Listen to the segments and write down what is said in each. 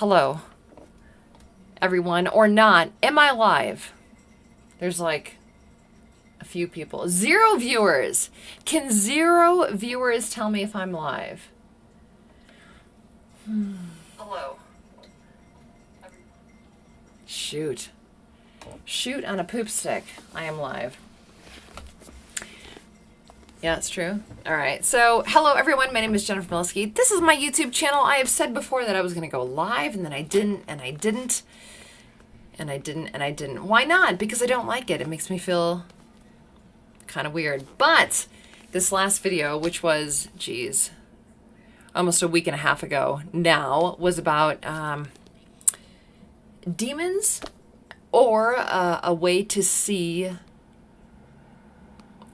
Hello, everyone, or not. Am I live? There's like a few people. 0 viewers. Can 0 viewers tell me if I'm live? Hello. Shoot. Shoot on a poop stick. I am live. Yeah, it's true. All right. So, hello, everyone. My name is Jennifer Liskey. This is my YouTube channel. I have said before that I was going to go live, and then I didn't, and I didn't, and I didn't, and I didn't. Why not? Because I don't like it. It makes me feel kind of weird. But this last video, which was, geez, almost a week and a half ago now, was about demons or a way to see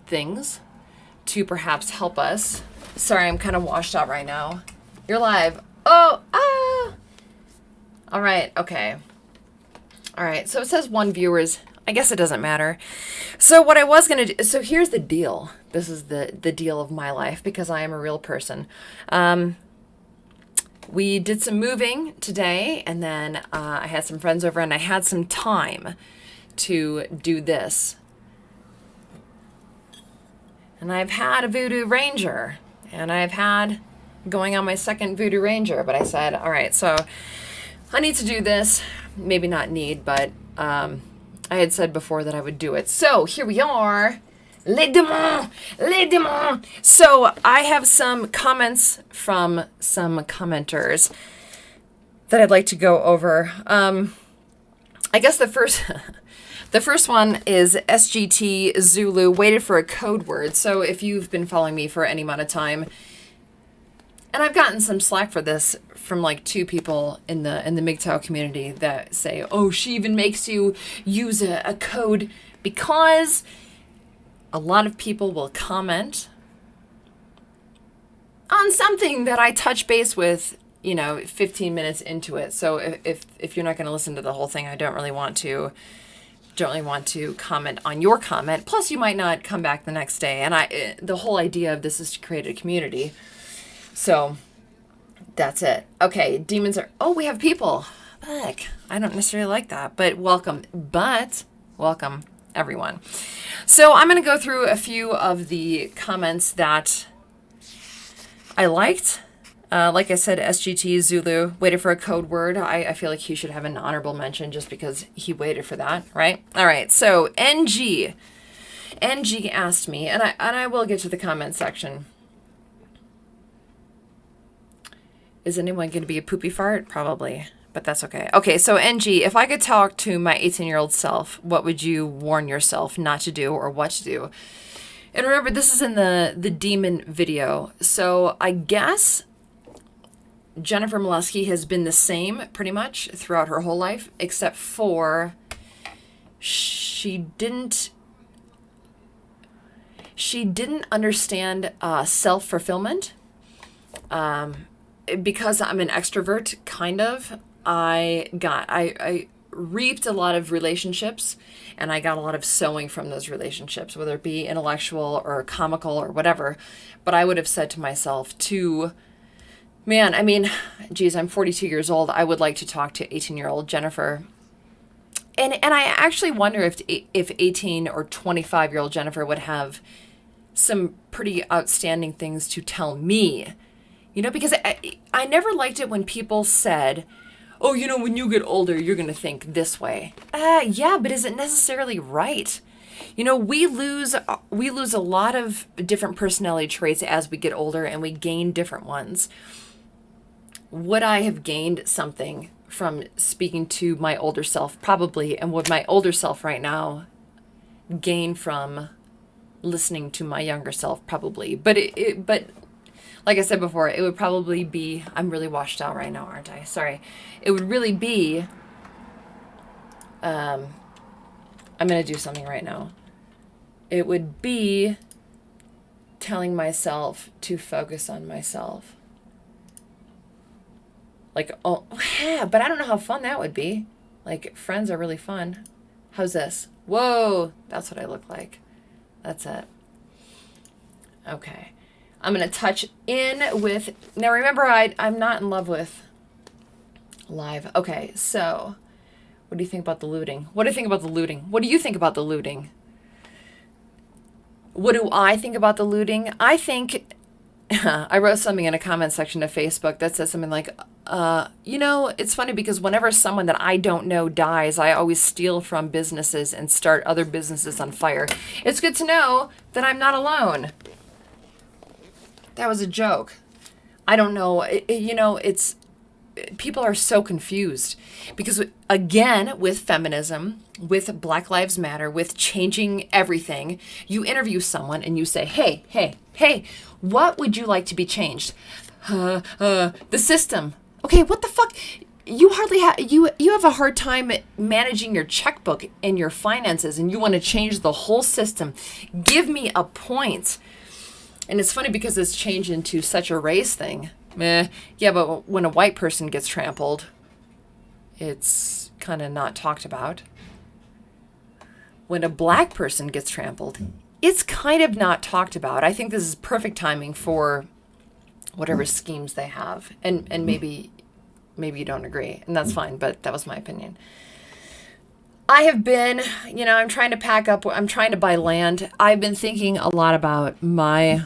things to perhaps help us. Sorry, I'm kind of washed out right now. You're live. Oh, all right, okay. All right, so it says 1 viewers. I guess it doesn't matter. So what I was going to do, so here's the deal. This is the deal of my life because I am a real person. We did some moving today, and then I had some friends over, and I had some time to do this. And I've had a Voodoo Ranger, and I've had going on my second Voodoo Ranger, but I said, all right, so I need to do this. Maybe not need, but I had said before that I would do it. So here we are. Les démons! Les démons! So I have some comments from some commenters that I'd like to go over. I guess the first... The first one is SGT Zulu, waited for a code word. So if you've been following me for any amount of time, and I've gotten some slack for this from like 2 people in the MGTOW community that say, oh, she even makes you use a code, because a lot of people will comment on something that I touch base with, 15 minutes into it. So if you're not going to listen to the whole thing, I don't really want to comment on your comment. Plus, you might not come back the next day. And the whole idea of this is to create a community. So that's it. Okay, demons are... Oh, we have people. Heck, I don't necessarily like that, but welcome. Welcome, everyone. So I'm going to go through a few of the comments that I liked. Like I said, SGT Zulu waited for a code word. I feel like he should have an honorable mention just because he waited for that, right? All right, so NG asked me, and I will get to the comment section. Is anyone going to be a poopy fart? Probably, but that's okay. Okay, so NG, if I could talk to my 18-year-old self, what would you warn yourself not to do or what to do? And remember, this is in the demon video, so I guess Jennifer Liskey has been the same pretty much throughout her whole life, except for she didn't understand self-fulfillment. Because I'm an extrovert, kind of, I reaped a lot of relationships, and I got a lot of sewing from those relationships, whether it be intellectual or comical or whatever. But I would have said to myself, man, I mean, geez, I'm 42 years old. I would like to talk to 18-year-old Jennifer. And I actually wonder if 18 or 25-year-old Jennifer would have some pretty outstanding things to tell me. Because I never liked it when people said, oh, when you get older, you're going to think this way. Yeah, but is it necessarily right? We lose a lot of different personality traits as we get older, and we gain different ones. Would I have gained something from speaking to my older self? Probably. And would my older self right now gain from listening to my younger self? Probably. But but like I said before, it would probably be... I'm really washed out right now, aren't I? Sorry. It would really be... I'm going to do something right now. It would be telling myself to focus on myself. Like, oh, yeah, but I don't know how fun that would be. Like, friends are really fun. How's this? Whoa, that's what I look like. That's it. Okay. I'm going to touch in with... Now, remember, I'm not in love with Live. Okay, so what do you think about the looting? What do you think about the looting? What do you think about the looting? What do I think about the looting? I think I wrote something in a comment section of Facebook that says something like, it's funny because whenever someone that I don't know dies, I always steal from businesses and start other businesses on fire. It's good to know that I'm not alone. That was a joke. I don't know. It's people are so confused because, again, with feminism, with Black Lives Matter, with changing everything, you interview someone and you say, hey, what would you like to be changed? The system. Okay, what the fuck? You hardly have, you have a hard time managing your checkbook and your finances, and you want to change the whole system. Give me a point. And it's funny because it's changed into such a race thing. Yeah, but when a white person gets trampled, it's kind of not talked about. When a black person gets trampled, it's kind of not talked about. I think this is perfect timing for whatever schemes they have. And maybe you don't agree, and that's fine, but that was my opinion. I have been, I'm trying to pack up. I'm trying to buy land. I've been thinking a lot about my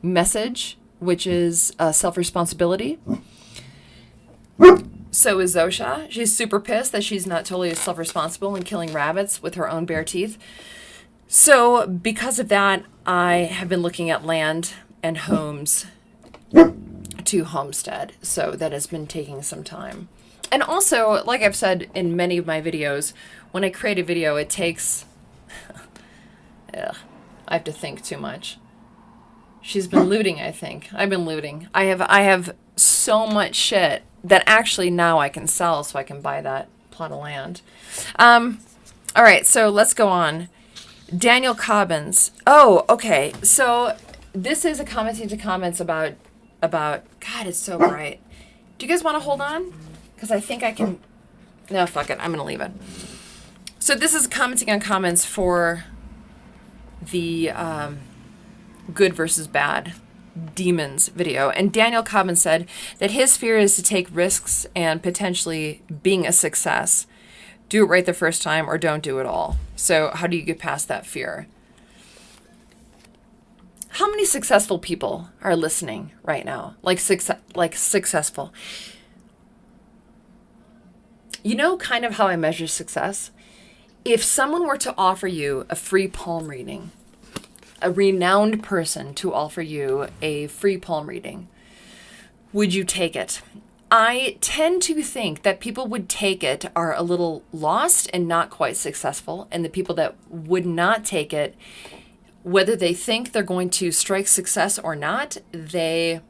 message, which is self-responsibility. So is Zosha. She's super pissed that she's not totally self-responsible in killing rabbits with her own bare teeth. So because of that, I have been looking at land and homes to homestead. So that has been taking some time. And also, like I've said in many of my videos, when I create a video, it takes... I have to think too much. She's been looting, I think. I've been looting. I have so much shit that actually now I can sell so I can buy that plot of land. All right, so let's go on. Daniel Cobbins. Oh, okay. So this is a commenting to comments about God, it's so bright. Do you guys want to hold on? Because I think I can... No, fuck it. I'm going to leave it. So this is commenting on comments for the good versus bad demons video. And Daniel Cobbins said that his fear is to take risks and potentially being a success. Do it right the first time or don't do it all. So how do you get past that fear? How many successful people are listening right now? Like successful. You know kind of how I measure success? If someone were to offer you a free palm reading, a renowned person to offer you a free palm reading, would you take it? I tend to think that people would take it are a little lost and not quite successful. And the people that would not take it, whether they think they're going to strike success or not, they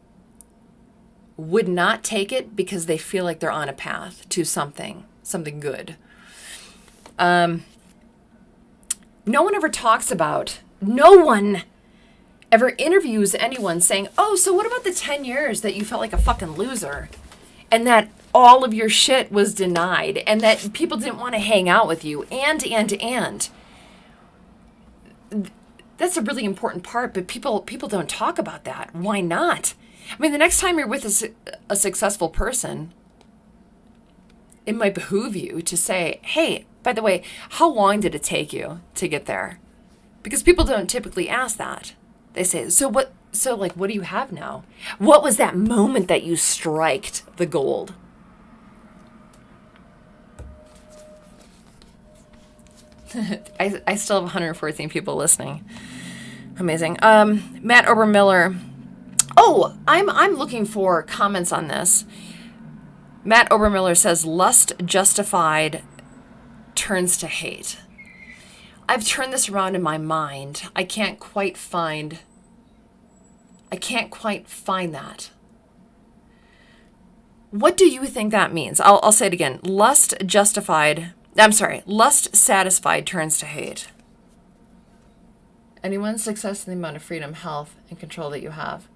would not take it because they feel like they're on a path to something good. No one ever talks about, no one ever interviews anyone saying, oh, so what about the 10 years that you felt like a fucking loser and that all of your shit was denied and that people didn't want to hang out with you and. That's a really important part, but people don't talk about that. Why not? I mean, the next time you're with a successful person, it might behoove you to say, hey, by the way, how long did it take you to get there? Because people don't typically ask that. They say, what do you have now? What was that moment that you striked the gold? I still have 114 people listening. Amazing. Matt Obermiller. Oh, I'm looking for comments on this. Matt Obermiller says, lust justified turns to hate. I've turned this around in my mind. I can't quite find that. What do you think that means? I'll say it again. Lust satisfied turns to hate. Anyone's success in the amount of freedom, health, and control that you have.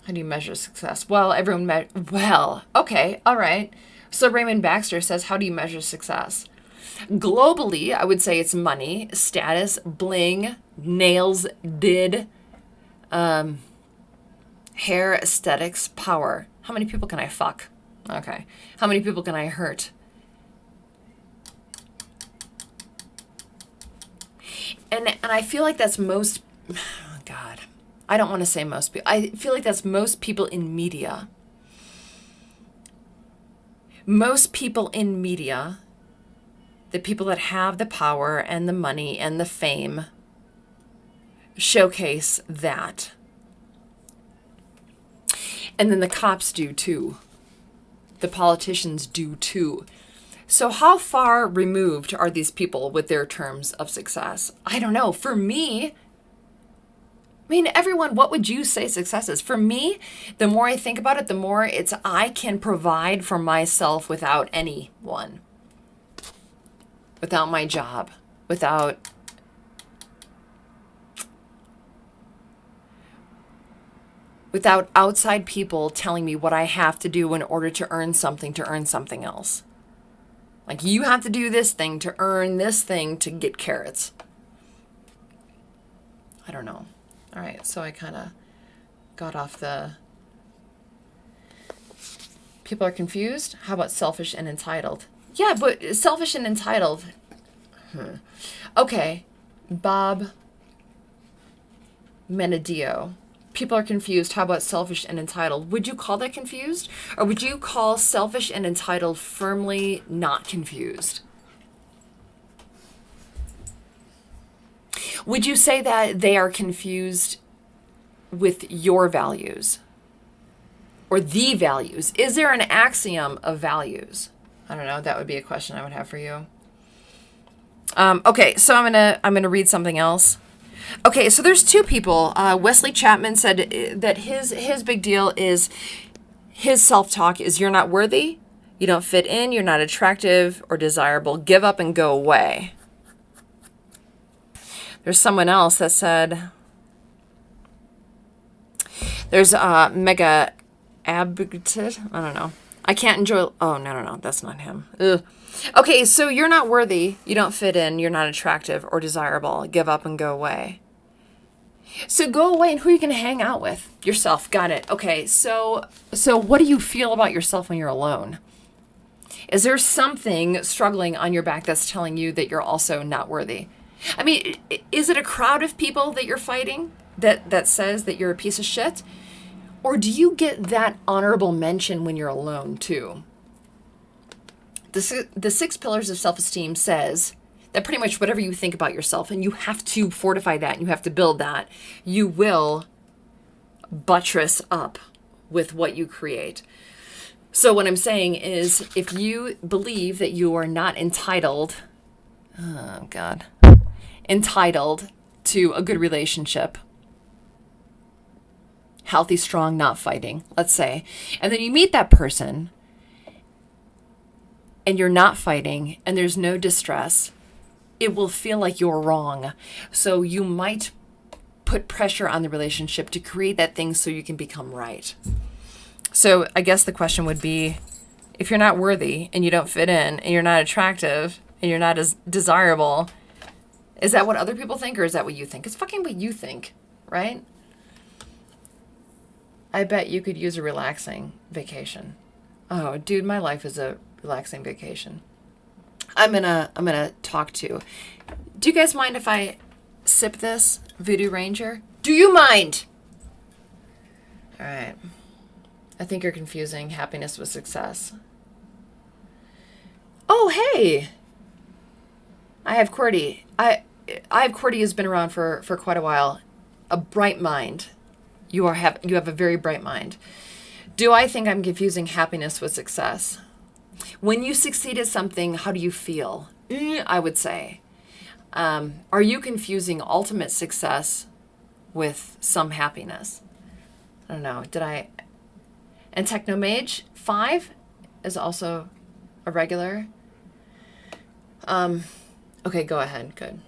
How do you measure success? Well, okay, all right. So Raymond Baxter says, how do you measure success? Globally, I would say it's money, status, bling, nails, hair, aesthetics, power. How many people can I fuck? Okay. How many people can I hurt? And I feel like that's most, oh God, I don't want to say most people. I feel like that's most people in media. Most people in media, the people that have the power and the money and the fame, showcase that. And then the cops do too. The politicians do too. So how far removed are these people with their terms of success? I don't know. For me, I mean, everyone, what would you say success is? For me, the more I think about it, the more it's I can provide for myself without anyone. Without my job. Without outside people telling me what I have to do in order to earn something else. Like, you have to do this thing to earn this thing to get carrots. I don't know. All right, so I kind of got off the... People are confused. How about selfish and entitled? Yeah, but selfish and entitled. Okay, Bob Menadio. People are confused. How about selfish and entitled? Would you call that confused? Or would you call selfish and entitled firmly not confused? Would you say that they are confused with your values? Or the values? Is there an axiom of values? I don't know. That would be a question I would have for you. Okay, so I'm gonna read something else. Okay, so there's two people. Wesley Chapman said that his big deal is his self-talk is you're not worthy, you don't fit in, you're not attractive or desirable, give up and go away. There's someone else that said, there's Mega Abgted, I don't know. I can't enjoy, oh, no, that's not him. Ugh. Okay, so you're not worthy, you don't fit in, you're not attractive or desirable, give up and go away. So go away, and who are you going to hang out with? Yourself, got it. Okay, so what do you feel about yourself when you're alone? Is there something struggling on your back that's telling you that you're also not worthy? I mean, is it a crowd of people that you're fighting that says that you're a piece of shit? Or do you get that honorable mention when you're alone too? The 6 pillars of self-esteem says that pretty much whatever you think about yourself, and you have to fortify that, and you have to build that, you will buttress up with what you create. So what I'm saying is, if you believe that you are not entitled to a good relationship, healthy, strong, not fighting, let's say, and then you meet that person and you're not fighting and there's no distress, it will feel like you're wrong. So you might put pressure on the relationship to create that thing so you can become right. So I guess the question would be, if you're not worthy and you don't fit in and you're not attractive and you're not as desirable, is that what other people think or is that what you think? It's fucking what you think, right? I bet you could use a relaxing vacation. Oh, dude, my life is a relaxing vacation. I'm gonna talk to. Do you guys mind if I sip this Voodoo Ranger? Do you mind? All right. I think you're confusing happiness with success. Oh, hey. I have Cordy. I have Cordy who's been around for quite a while. A bright mind. You have a very bright mind. Do I think I'm confusing happiness with success? When you succeed at something, how do you feel? I would say. Are you confusing ultimate success with some happiness? I don't know. And Technomage 5 is also a regular. Okay, go ahead. Good.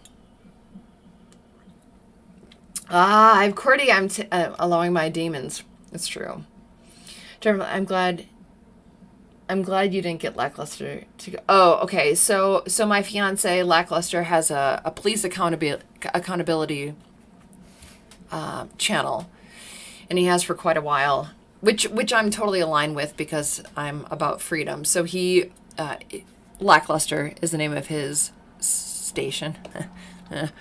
I'm Cordy. I'm allowing my demons. It's true. I'm glad you didn't get Lackluster to go. Oh, okay. So my fiance Lackluster has a police accountability channel, and he has for quite a while. which I'm totally aligned with because I'm about freedom. So he, Lackluster is the name of his station. And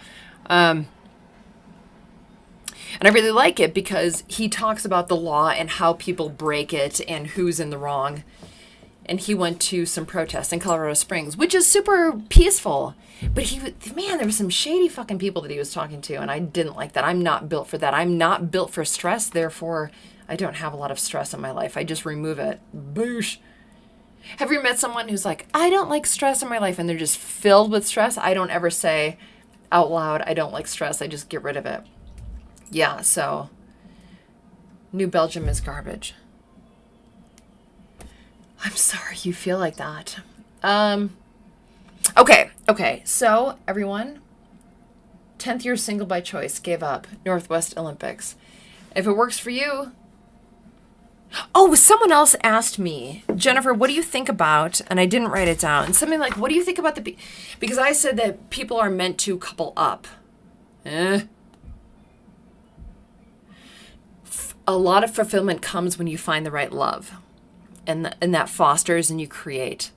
I really like it because he talks about the law and how people break it and who's in the wrong. And he went to some protests in Colorado Springs, which is super peaceful. But man, there were some shady fucking people that he was talking to, and I didn't like that. I'm not built for that. I'm not built for stress. Therefore, I don't have a lot of stress in my life. I just remove it. Boosh. Have you met someone who's like, I don't like stress in my life, and they're just filled with stress? I don't ever say out loud, I don't like stress. I just get rid of it. Yeah, so New Belgium is garbage. I'm sorry you feel like that. Okay. So, everyone, 10th year single by choice, gave up. Northwest Olympics. If it works for you. Oh, someone else asked me, Jennifer, what do you think about, and I didn't write it down, something like, what do you think about because I said that people are meant to couple up. A lot of fulfillment comes when you find the right love. And that fosters and you create.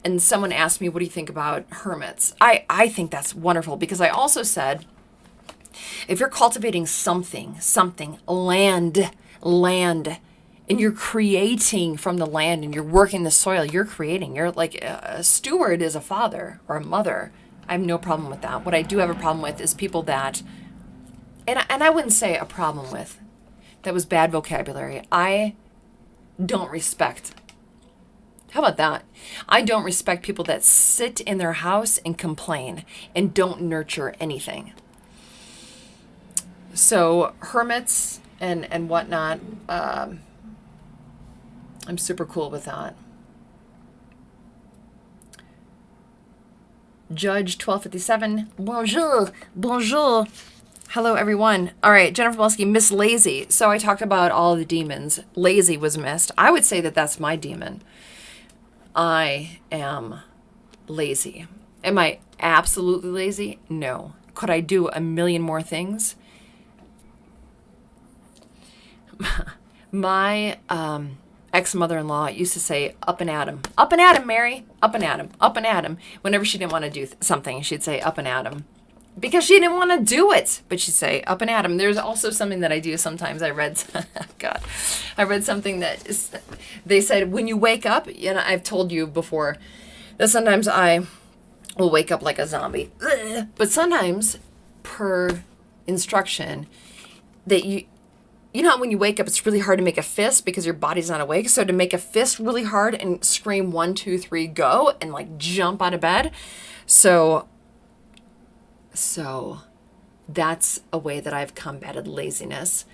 And someone asked me, what do you think about hermits? I think that's wonderful because I also said, if you're cultivating something, land, and you're creating from the land and you're working the soil, you're creating. You're like a steward is a father or a mother. I have no problem with that. What I do have a problem with is people that, and I wouldn't say a problem with, that was bad vocabulary. I don't respect. How about that? I don't respect people that sit in their house and complain and don't nurture anything. So hermits and whatnot, I'm super cool with that. Judge 1257, bonjour. Hello, everyone. All right, Jennifer Belsky, Miss Lazy. So I talked about all the demons. Lazy was missed. I would say that that's my demon. I am lazy. Am I absolutely lazy? No. Could I do a million more things? My ex-mother-in-law used to say, up and at 'em. Up and at 'em, Mary. Up and at 'em. Up and at 'em. Whenever she didn't want to do something, she'd say, up and at 'em. Because she didn't want to do it, but she'd say, up and at 'em. There's also something that I do sometimes. I read something that they said, when you wake up, and I've told you before, that sometimes I will wake up like a zombie. But sometimes, per instruction, that you know how when you wake up, it's really hard to make a fist because your body's not awake. So to make a fist really hard and scream 1, 2, 3, go, and like jump out of bed. So that's a way that I've combated laziness.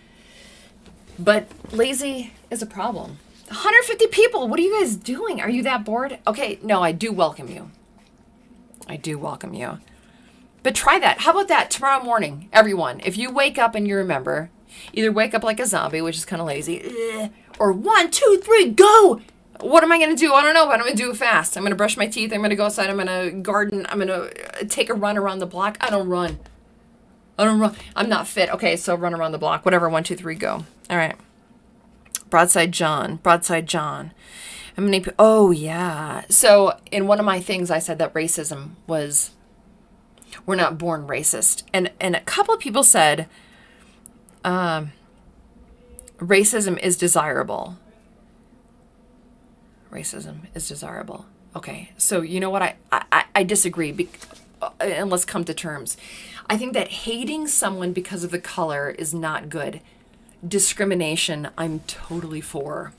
But lazy is a problem. 150 people. What are you guys doing? Are you that bored? Okay, no, I do welcome you. But try that. How about that tomorrow morning, everyone? If you wake up and you remember, either wake up like a zombie, which is kind of lazy, or 1, 2, 3, go. What am I going to do? I don't know, but I'm going to do it fast. I'm going to brush my teeth. I'm going to go outside. I'm going to garden. I'm going to take a run around the block. I don't run. I'm not fit. Okay, so run around the block. Whatever. 1, 2, 3, go. All right. Broadside John. How many people? Oh, yeah. So in one of my things, I said that racism was, we're not born racist. And a couple of people said racism is desirable. Okay, so you know what? I disagree, and let's come to terms. I think that hating someone because of the color is not good. Discrimination, I'm totally for.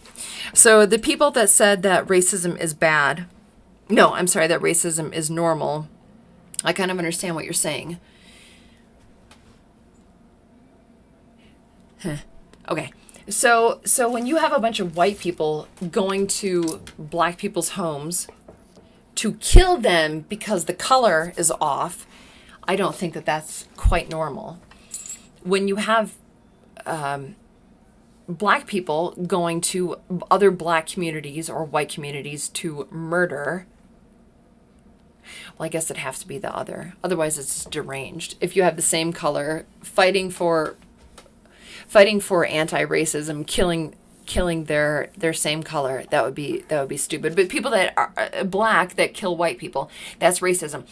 So the people that said that racism is bad, no, I'm sorry, that racism is normal, I kind of understand what you're saying. Okay. So when you have a bunch of white people going to black people's homes to kill them because the color is off, I don't think that that's quite normal. When you have black people going to other black communities or white communities to murder, well, I guess it has to be the other. Otherwise, it's deranged. If you have the same color fighting for anti-racism, killing killing their same color. That would be stupid. But people that are black that kill white people, that's racism.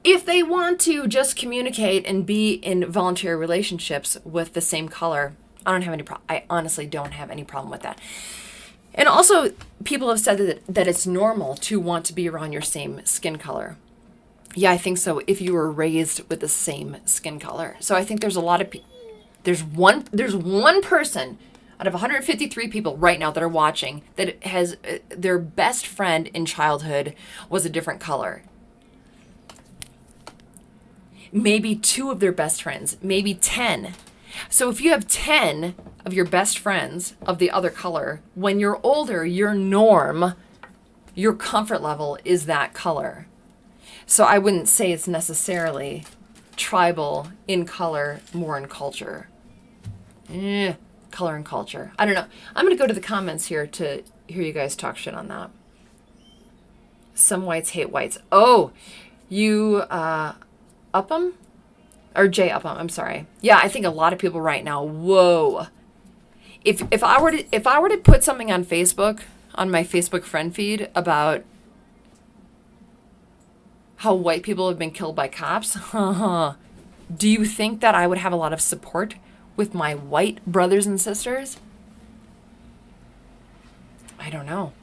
If they want to just communicate and be in voluntary relationships with the same color, I honestly don't have any problem with that. And also, people have said that it's normal to want to be around your same skin color. Yeah, I think so. If you were raised with the same skin color, so I think there's a lot of people. There's one person out of 153 people right now that are watching that has their best friend in childhood was a different color. Maybe 2 of their best friends, maybe 10. So if you have 10 of your best friends of the other color, when you're older, your norm, your comfort level is that color. So I wouldn't say it's necessarily tribal in color, more in culture. Color and culture. I don't know. I'm going to go to the comments here to hear you guys talk shit on that. Some whites hate whites. Oh, you, Upham? Or Jay Upham, I'm sorry. Yeah, I think a lot of people right now, whoa. If I were to put something on Facebook, on my Facebook friend feed about how white people have been killed by cops, do you think that I would have a lot of support with my white brothers and sisters? I don't know.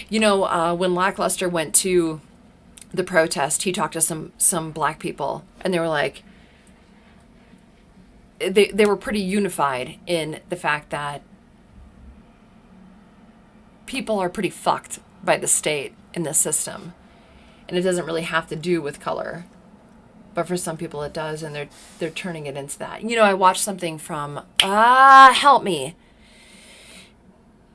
You know, when Lackluster went to the protest, he talked to some black people, and they were like, they were pretty unified in the fact that people are pretty fucked by the state and the system. And it doesn't really have to do with color. But for some people it does, and they're turning it into that. You know, I watched something from, help me.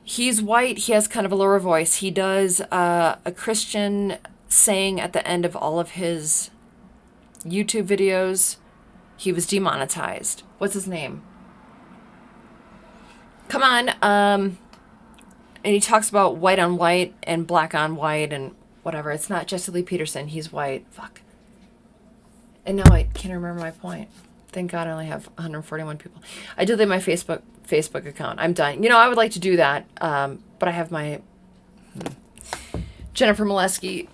He's white, he has kind of a lower voice. He does a Christian saying at the end of all of his YouTube videos. He was demonetized. What's his name? Come on. And he talks about white on white and black on white and whatever. It's not Jesse Lee Peterson. He's white. Fuck. And now I can't remember my point. Thank God I only have 141 people. I deleted my Facebook account. I'm done. You know, I would like to do that. But I have my Jennifer Molesky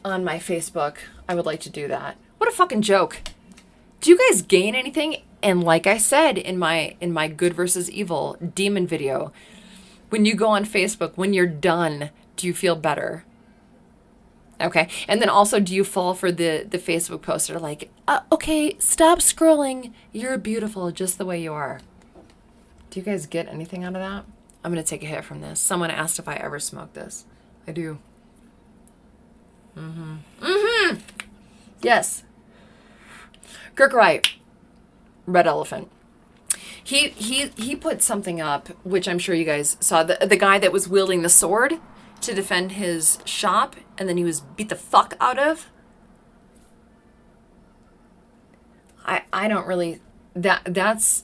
on my Facebook. I would like to do that. What a fucking joke. Do you guys gain anything? And like I said in my good versus evil demon video, when you go on Facebook, when you're done, do you feel better? Okay. And then also, do you fall for the Facebook posts that are like, okay, stop scrolling. You're beautiful just the way you are. Do you guys get anything out of that? I'm going to take a hit from this. Someone asked if I ever smoked this. I do. Yes. Kirk Wright, Red Elephant. He put something up, which I'm sure you guys saw. The guy that was wielding the sword to defend his shop, and then he was beat the fuck out of. I don't really... That's...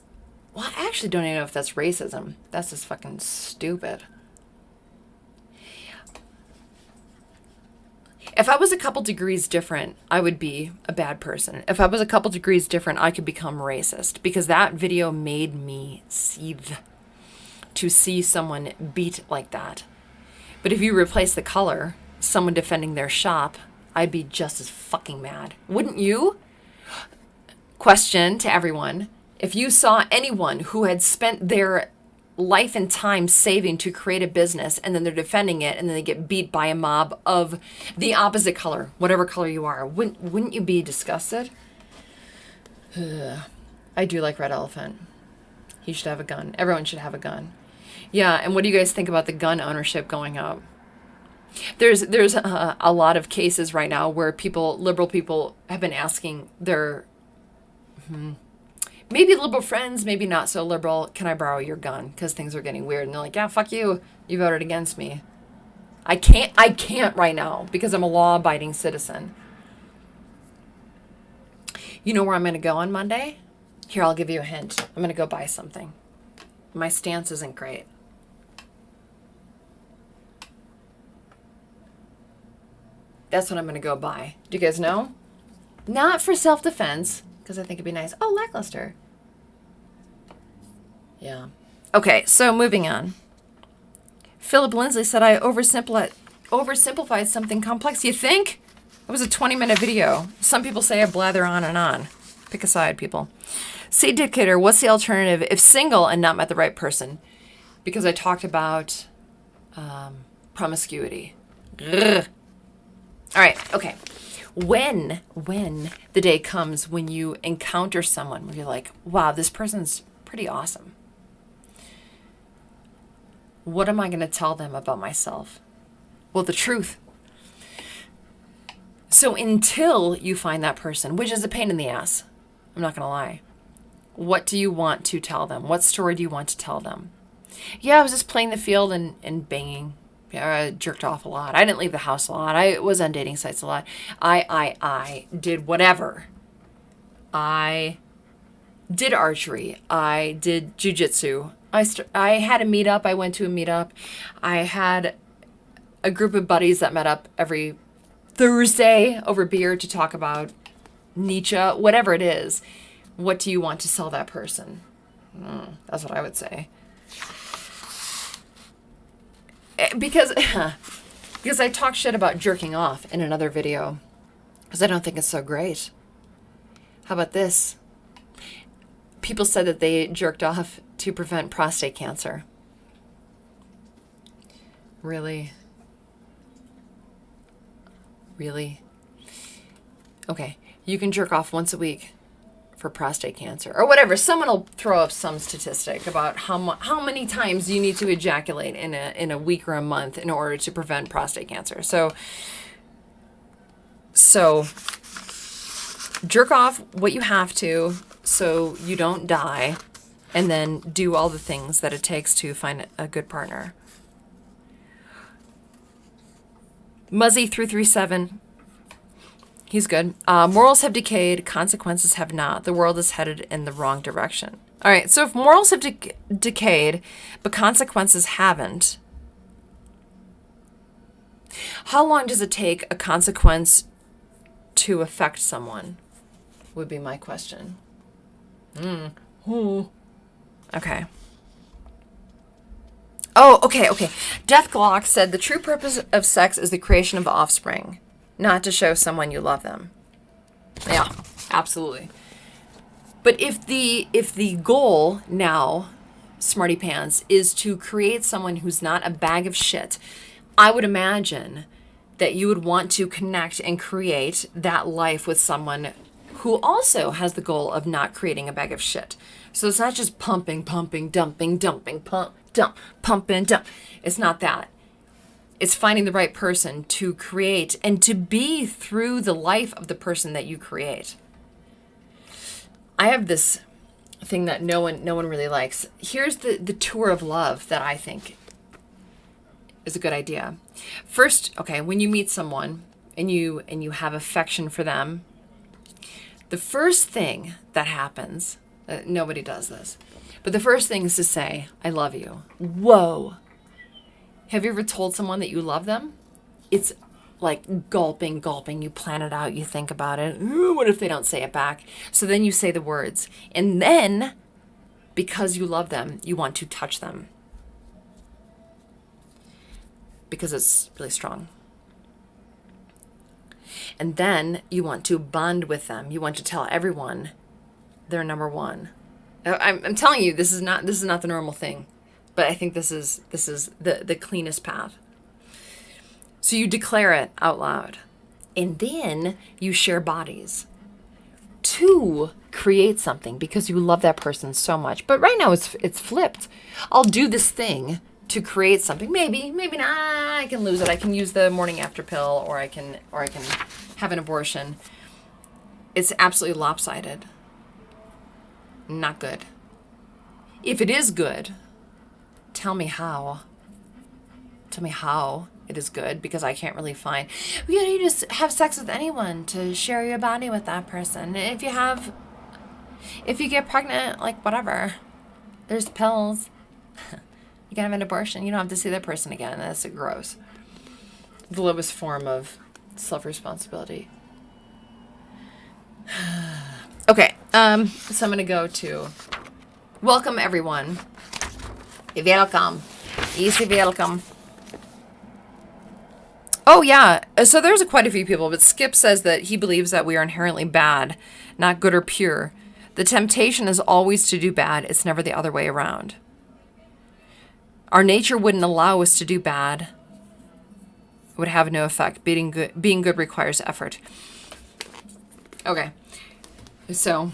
Well, I actually don't even know if that's racism. That's just fucking stupid. If I was a couple degrees different, I would be a bad person. If I was a couple degrees different, I could become racist, because that video made me seethe to see someone beat like that. But if you replace the color, someone defending their shop, I'd be just as fucking mad. Wouldn't you? Question to everyone. If you saw anyone who had spent their life and time saving to create a business, and then they're defending it, and then they get beat by a mob of the opposite color, whatever color you are, wouldn't you be disgusted? I do like Red Elephant. He should have a gun. Everyone should have a gun. Yeah, and what do you guys think about the gun ownership going up? There's a lot of cases right now where liberal people have been asking their maybe liberal friends, maybe not so liberal, can I borrow your gun? Because things are getting weird. And they're like, yeah, fuck you. You voted against me. I can't right now because I'm a law-abiding citizen. You know where I'm going to go on Monday? Here, I'll give you a hint. I'm going to go buy something. My stance isn't great. That's what I'm going to go buy. Do you guys know? Not for self-defense, because I think it'd be nice. Oh, lackluster. Yeah. Okay, so moving on. Philip Lindsley said I oversimplified something complex. You think? It was a 20-minute video. Some people say I blather on and on. Pick a side, people. See, Dictator, what's the alternative if single and not met the right person? Because I talked about promiscuity. Ugh. All right, okay. When the day comes when you encounter someone where you're like, wow, this person's pretty awesome. What am I going to tell them about myself? Well, the truth. So until you find that person, which is a pain in the ass, I'm not going to lie. What do you want to tell them? What story do you want to tell them? Yeah, I was just playing the field and banging. Yeah, I jerked off a lot. I didn't leave the house a lot. I was on dating sites a lot. I did whatever. I did archery. I did jujitsu. I had a meetup. I went to a meetup. I had a group of buddies that met up every Thursday over beer to talk about Nietzsche, whatever it is. What do you want to sell that person? That's what I would say. Because I talk shit about jerking off in another video because I don't think it's so great. How about this? People said that they jerked off to prevent prostate cancer. Really? Really? Okay, you can jerk off once a week for prostate cancer or whatever. Someone will throw up some statistic about how many times you need to ejaculate in a week or a month in order to prevent prostate cancer. So jerk off what you have to so you don't die, and then do all the things that it takes to find a good partner. Muzzy337. He's good. Morals have decayed. Consequences have not. The world is headed in the wrong direction. All right. So if morals have decayed, but consequences haven't, how long does it take a consequence to affect someone? Would be my question. Okay. Oh, okay. Death Glock said the true purpose of sex is the creation of offspring, not to show someone you love them. Yeah, absolutely. But if the goal now, smarty pants, is to create someone who's not a bag of shit, I would imagine that you would want to connect and create that life with someone who also has the goal of not creating a bag of shit. So it's not just pumping, dumping, pump, dump, pumping, dump. It's not that. It's finding the right person to create and to be through the life of the person that you create. I have this thing that no one really likes. Here's the tour of love that I think is a good idea. First, okay, when you meet someone and you have affection for them, the first thing that happens, nobody does this, but the first thing is to say, I love you. Whoa. Have you ever told someone that you love them? It's like gulping. You plan it out. You think about it. Ooh, what if they don't say it back? So then you say the words. And then, because you love them, you want to touch them. Because it's really strong. And then you want to bond with them. You want to tell everyone they're number one. I'm telling you, this is not the normal thing. But I think this is the cleanest path. So you declare it out loud. And then you share bodies to create something because you love that person so much. But right now it's flipped. I'll do this thing to create something. Maybe not. I can lose it. I can use the morning after pill, or I can have an abortion. It's absolutely lopsided. Not good. If it is good, tell me how. Tell me how it is good, because I can't really find. You just have sex with anyone to share your body with that person. If you get pregnant, like whatever, there's pills. You can have an abortion. You don't have to see that person again. That's gross. The lowest form of self-responsibility. Okay, so I'm going to go to welcome everyone Welcome. Easy welcome. Oh, yeah. So there's quite a few people, but Skip says that he believes that we are inherently bad, not good or pure. The temptation is always to do bad. It's never the other way around. Our nature wouldn't allow us to do bad. It would have no effect. Being good requires effort. Okay. So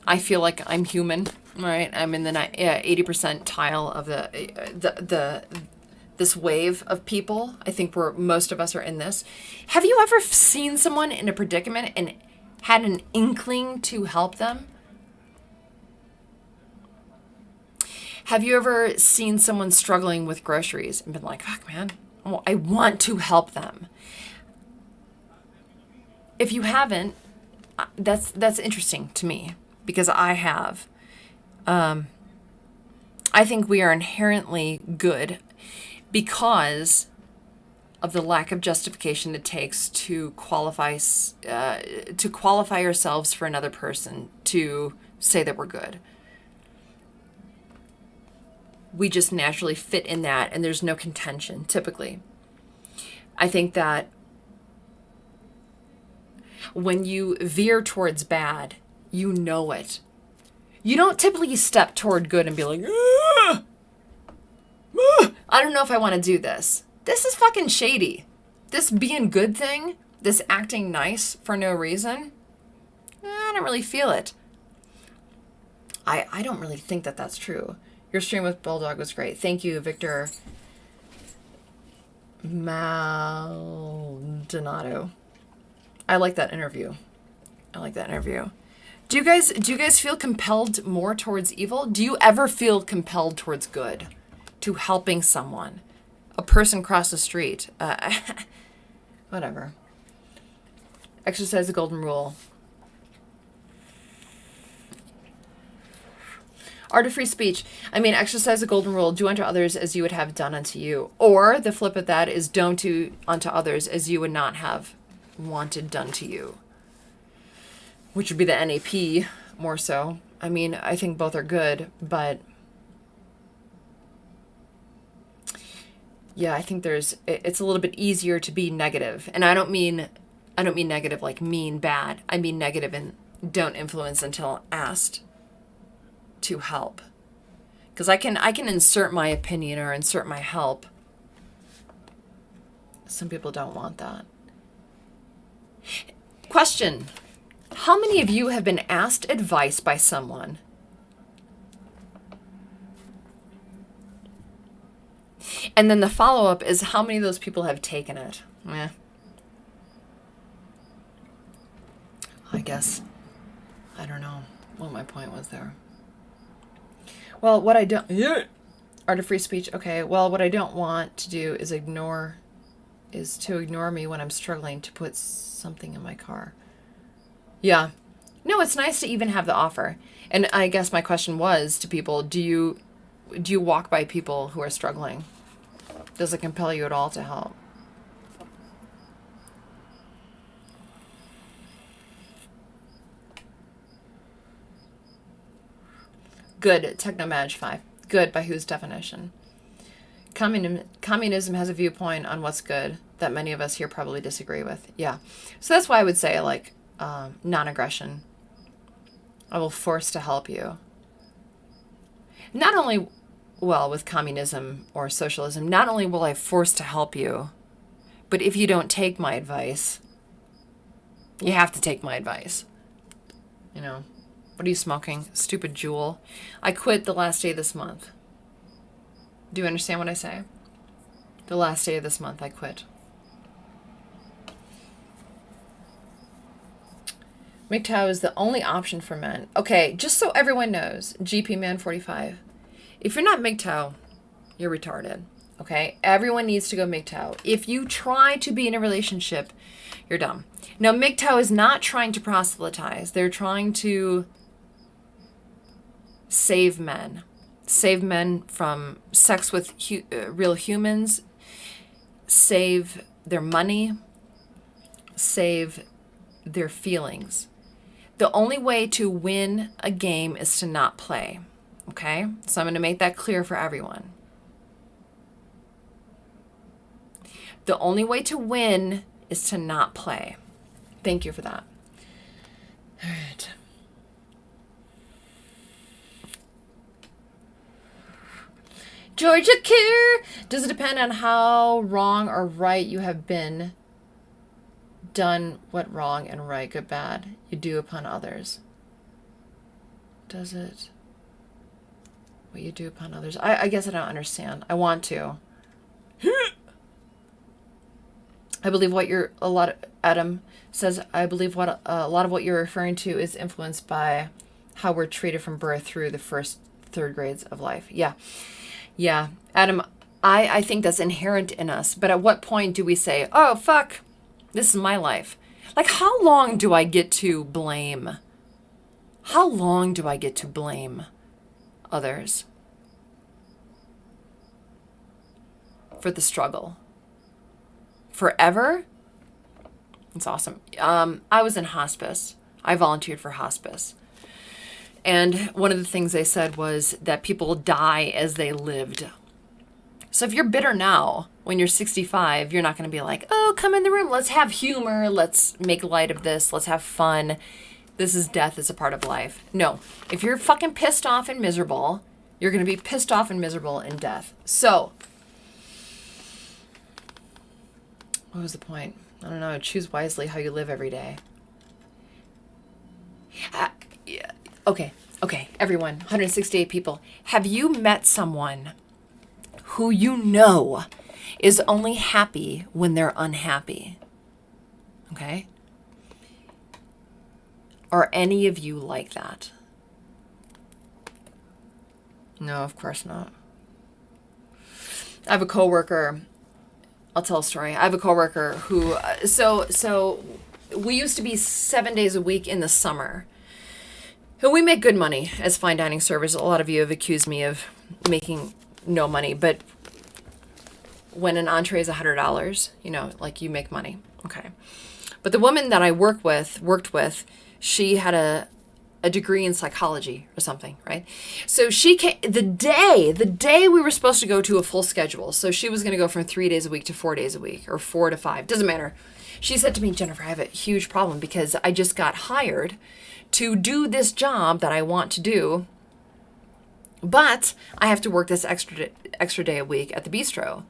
I feel like I'm human, right? I'm in the 80 percentile of this wave of people. I think most of us are in this. Have you ever seen someone in a predicament and had an inkling to help them? Have you ever seen someone struggling with groceries and been like, fuck, man, I want to help them? If you haven't, that's interesting to me, because I have. I think we are inherently good because of the lack of justification it takes to qualify ourselves for another person to say that we're good. We just naturally fit in that, and there's no contention, typically. I think that when you veer towards bad, you know it. You don't typically step toward good and be like, I don't know if I want to do this. This is fucking shady. This being good thing, this acting nice for no reason, I don't really feel it. I don't really think that that's true. Your stream with Bulldog was great. Thank you, Victor Maldonado. I like that interview. Do you guys feel compelled more towards evil? Do you ever feel compelled towards good? To helping someone? A person cross the street? Whatever. Exercise the golden rule. Art of free speech. Exercise the golden rule. Do unto others as you would have done unto you. Or the flip of that is don't do unto others as you would not have wanted done to you. Which would be the NAP more so. I think both are good, but yeah, I think it's a little bit easier to be negative. And I don't mean negative like mean bad. I mean negative and don't influence until asked to help. Because I can insert my opinion or insert my help. Some people don't want that. Question. How many of you have been asked advice by someone? And then the follow-up is how many of those people have taken it? I guess. I don't know what my point was there. Well, what I don't... Art of free speech. Okay, well, what I don't want to do is ignore me when I'm struggling to put something in my car. Yeah. No, it's nice to even have the offer. And I guess my question was to people, do you walk by people who are struggling? Does it compel you at all to help? Good. Technomag 5. Good by whose definition? Communism has a viewpoint on what's good that many of us here probably disagree with. Yeah. So that's why I would say, like, non-aggression. I will force to help you. Not only, well, with communism or socialism, not only will I force to help you, but if you don't take my advice, you have to take my advice. You know, what are you smoking? Stupid Juul. I quit the last day of this month. Do you understand what I say? The last day of this month, I quit. MGTOW is the only option for men. Okay, just so everyone knows, GP Man 45. If you're not MGTOW, you're retarded. Okay? Everyone needs to go MGTOW. If you try to be in a relationship, you're dumb. Now, MGTOW is not trying to proselytize. They're trying to save men. Save men from sex with real humans. Save their money. Save their feelings. The only way to win a game is to not play. Okay? So I'm going to make that clear for everyone. The only way to win is to not play. Thank you for that. All right. Georgia Care. Does it depend on how wrong or right you have been done what wrong and right, good, bad you do upon others? Does it? What you do upon others? I guess I don't understand. I want to. I believe what you're, Adam says, I believe what a lot of what you're referring to is influenced by how we're treated from birth through the first third grades of life. Yeah. Yeah. Adam, I think that's inherent in us. But at what point do we say, oh, fuck, this is my life? Like, how long do I get to blame? How long do I get to blame others for the struggle? Forever? It's awesome. I was in hospice. I volunteered for hospice. And one of the things they said was that people die as they lived. So if you're bitter now, when you're 65, you're not going to be like, oh, come in the room. Let's have humor. Let's make light of this. Let's have fun. This is death. It's a part of life. No. If you're fucking pissed off and miserable, you're going to be pissed off and miserable in death. So, what was the point? I don't know. Choose wisely how you live every day. Yeah. Okay, everyone, 168 people. Have you met someone who you know is only happy when they're unhappy? Okay? Are any of you like that? No, of course not. I have a coworker. I'll tell a story. I have a coworker who, so we used to be 7 days a week in the summer. And we make good money as fine dining servers. A lot of you have accused me of making no money, but when an entree is $100, you know, like, you make money. Okay. But the woman that I worked with, she had a degree in psychology or something, right? So she came the day we were supposed to go to a full schedule. So she was going to go from 3 days a week to 4 days a week, or 4 to 5. Doesn't matter. She said to me, Jennifer, I have a huge problem because I just got hired to do this job that I want to do, but I have to work this extra day a week at the bistro.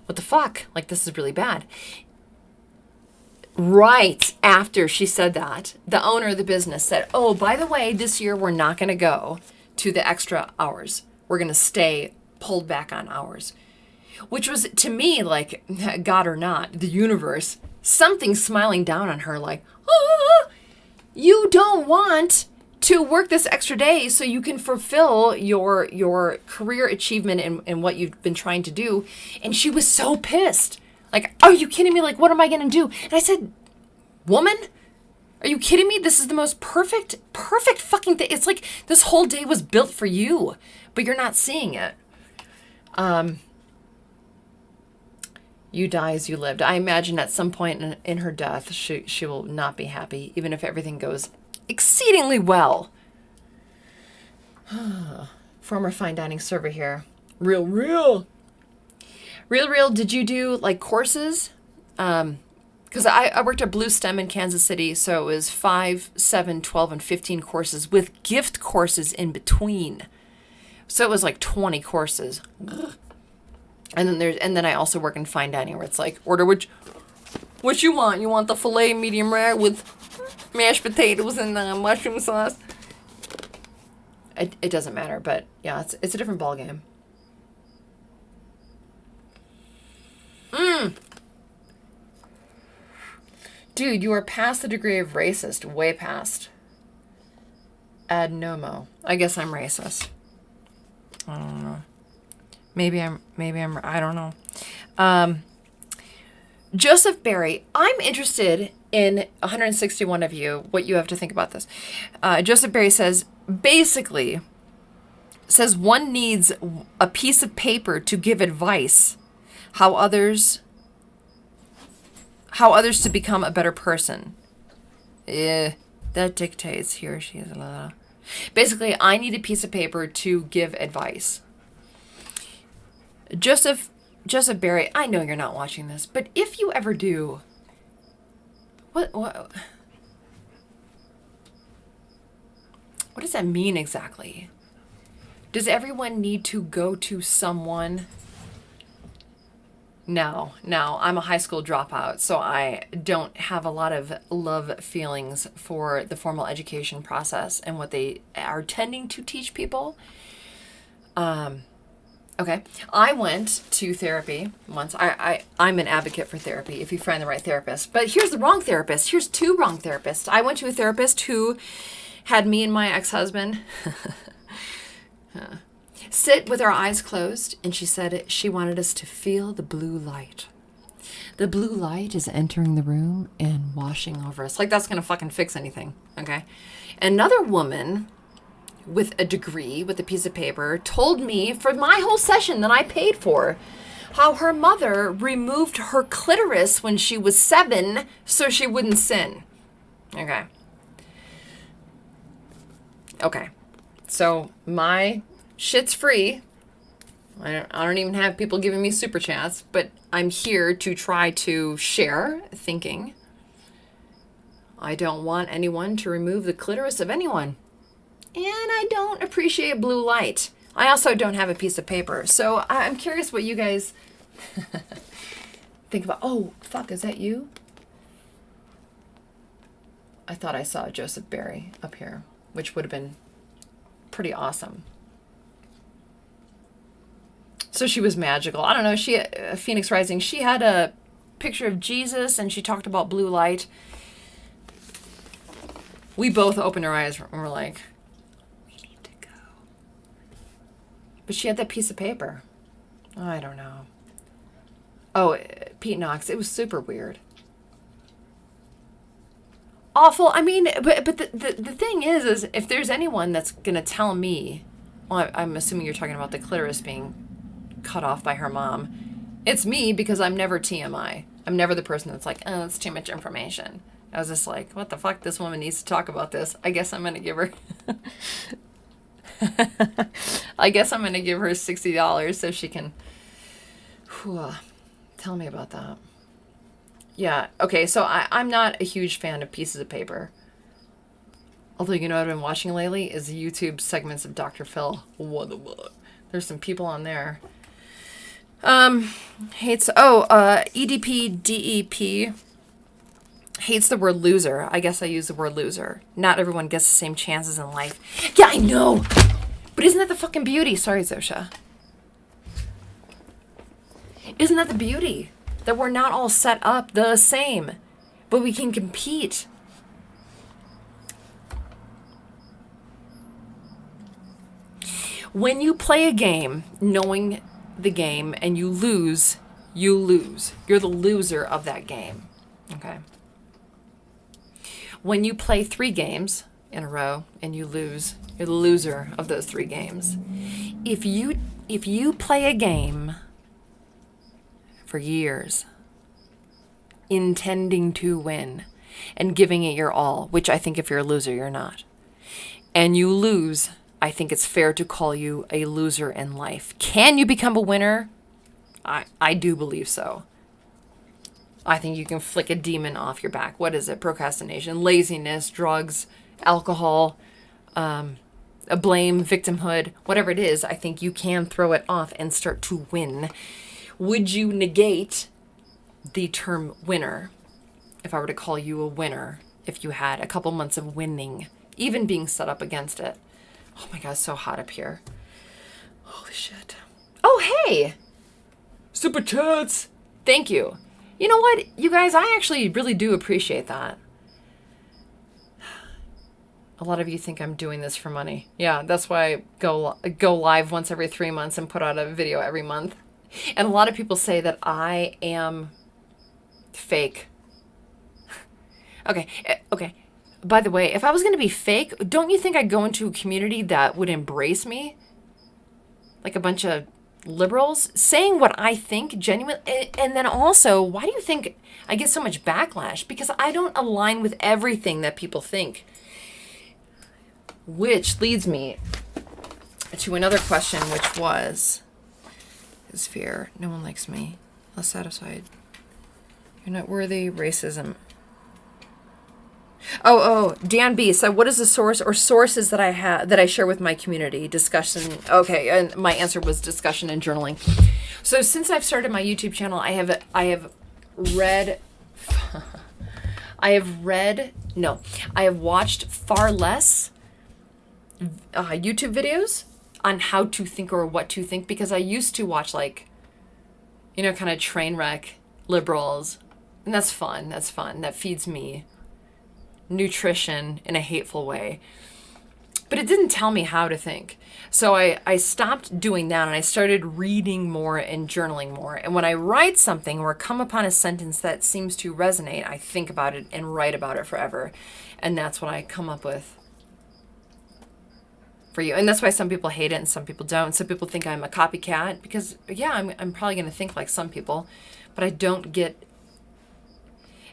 What the fuck? Like, this is really bad. Right after she said that, the owner of the business said, oh, by the way, this year we're not going to go to the extra hours. We're going to stay pulled back on hours. Which was, to me, like, God or not, the universe, something smiling down on her like, ah, you don't want to work this extra day so you can fulfill your career achievement in what you've been trying to do. And she was so pissed. Like, are you kidding me? Like, what am I going to do? And I said, woman, are you kidding me? This is the most perfect fucking thing. It's like this whole day was built for you, but you're not seeing it. You die as you lived. I imagine at some point in her death, she will not be happy, even if everything goes exceedingly well. Former fine dining server here. Real. Did you do, like, courses? Because I worked at Blue Stem in Kansas City, so it was 5, 7, 12, and 15 courses with gift courses in between. So it was like 20 courses. And then I also work in fine dining where it's like, order what you want. You want the filet medium rare with mashed potatoes and mushroom sauce. It doesn't matter, but yeah, it's a different ballgame. Dude, you are past the degree of racist. Way past. Ad nomo. I guess I'm racist. I don't know. Maybe I'm, I don't know. Joseph Barry, I'm interested in 161 of you, what you have to think about this. Joseph Barry says, basically, says one needs a piece of paper to give advice how others to become a better person. That dictates he or she is a little. Basically, I need a piece of paper to give advice. Joseph Barry, I know you're not watching this, but if you ever do, what does that mean exactly? Does everyone need to go to someone? No, I'm a high school dropout, so I don't have a lot of love feelings for the formal education process and what they are tending to teach people. Okay, I went to therapy once. I'm an advocate for therapy if you find the right therapist. But here's the wrong therapist. Here's two wrong therapists. I went to a therapist who had me and my ex-husband sit with our eyes closed, and she said she wanted us to feel the blue light. The blue light is entering the room and washing over us. Like that's going to fucking fix anything, okay? Another woman with a degree, with a piece of paper, told me for my whole session that I paid for how her mother removed her clitoris when she was 7 so she wouldn't sin. Okay. So my shit's free. I don't even have people giving me super chats, but I'm here to try to share thinking. I don't want anyone to remove the clitoris of anyone. And I don't appreciate blue light. I also don't have a piece of paper. So I'm curious what you guys think about. Oh, fuck, is that you? I thought I saw Joseph Barry up here, which would have been pretty awesome. So she was magical. I don't know. She, Phoenix Rising, she had a picture of Jesus and she talked about blue light. We both opened our eyes and were like, we need to go. But she had that piece of paper. I don't know. Oh, Pete Knox. It was super weird. Awful. I mean, but the thing is if there's anyone that's going to tell me, well, I'm assuming you're talking about the clitoris being cut off by her mom. It's me, because I'm never TMI. I'm never the person that's like, oh, that's too much information. I was just like, what the fuck? This woman needs to talk about this. I guess I'm going to give her $60 so she can tell me about that. Yeah. Okay. So I'm not a huge fan of pieces of paper. Although, you know what I've been watching lately is YouTube segments of Dr. Phil. There's some people on there. EDP DEP hates the word loser. I guess I use the word loser. Not everyone gets the same chances in life. Yeah, I know. But isn't that the fucking beauty? Sorry, Zosha. Isn't that the beauty? That we're not all set up the same, but we can compete. When you play a game, knowing the game, and you lose, you lose. You're the loser of that game. Okay. When you play 3 games in a row and you lose, you're the loser of those 3 games. If you play a game for years, intending to win and giving it your all, which I think if you're a loser, you're not, and you lose, I think it's fair to call you a loser in life. Can you become a winner? I do believe so. I think you can flick a demon off your back. What is it? Procrastination, laziness, drugs, alcohol, a blame, victimhood, whatever it is. I think you can throw it off and start to win. Would you negate the term winner if I were to call you a winner if you had a couple months of winning, even being set up against it? Oh my God, it's so hot up here. Holy shit. Oh, hey! Super chats! Thank you. You know what, you guys, I actually really do appreciate that. A lot of you think I'm doing this for money. Yeah, that's why I go live once every 3 months and put out a video every month. And a lot of people say that I am fake. Okay. By the way, if I was going to be fake, don't you think I'd go into a community that would embrace me? Like a bunch of liberals saying what I think genuinely. And then also, why do you think I get so much backlash? Because I don't align with everything that people think. which leads me to another question, which was, is fear, no one likes me, less satisfied, you're not worthy, racism. Oh, Dan B. So what is the source or sources that I have that I share with my community? Discussion. Okay, and my answer was discussion and journaling. So since I've started my YouTube channel, I have watched far less YouTube videos on how to think or what to think, because I used to watch, like, you know, kind of train wreck liberals, and that's fun. That feeds me nutrition in a hateful way, but it didn't tell me how to think. So I stopped doing that, and I started reading more and journaling more. And when I write something or come upon a sentence that seems to resonate, I think about it and write about it forever. And that's what I come up with for you. And that's why some people hate it and some people don't. Some people think I'm a copycat because, yeah, I'm probably going to think like some people, but I don't get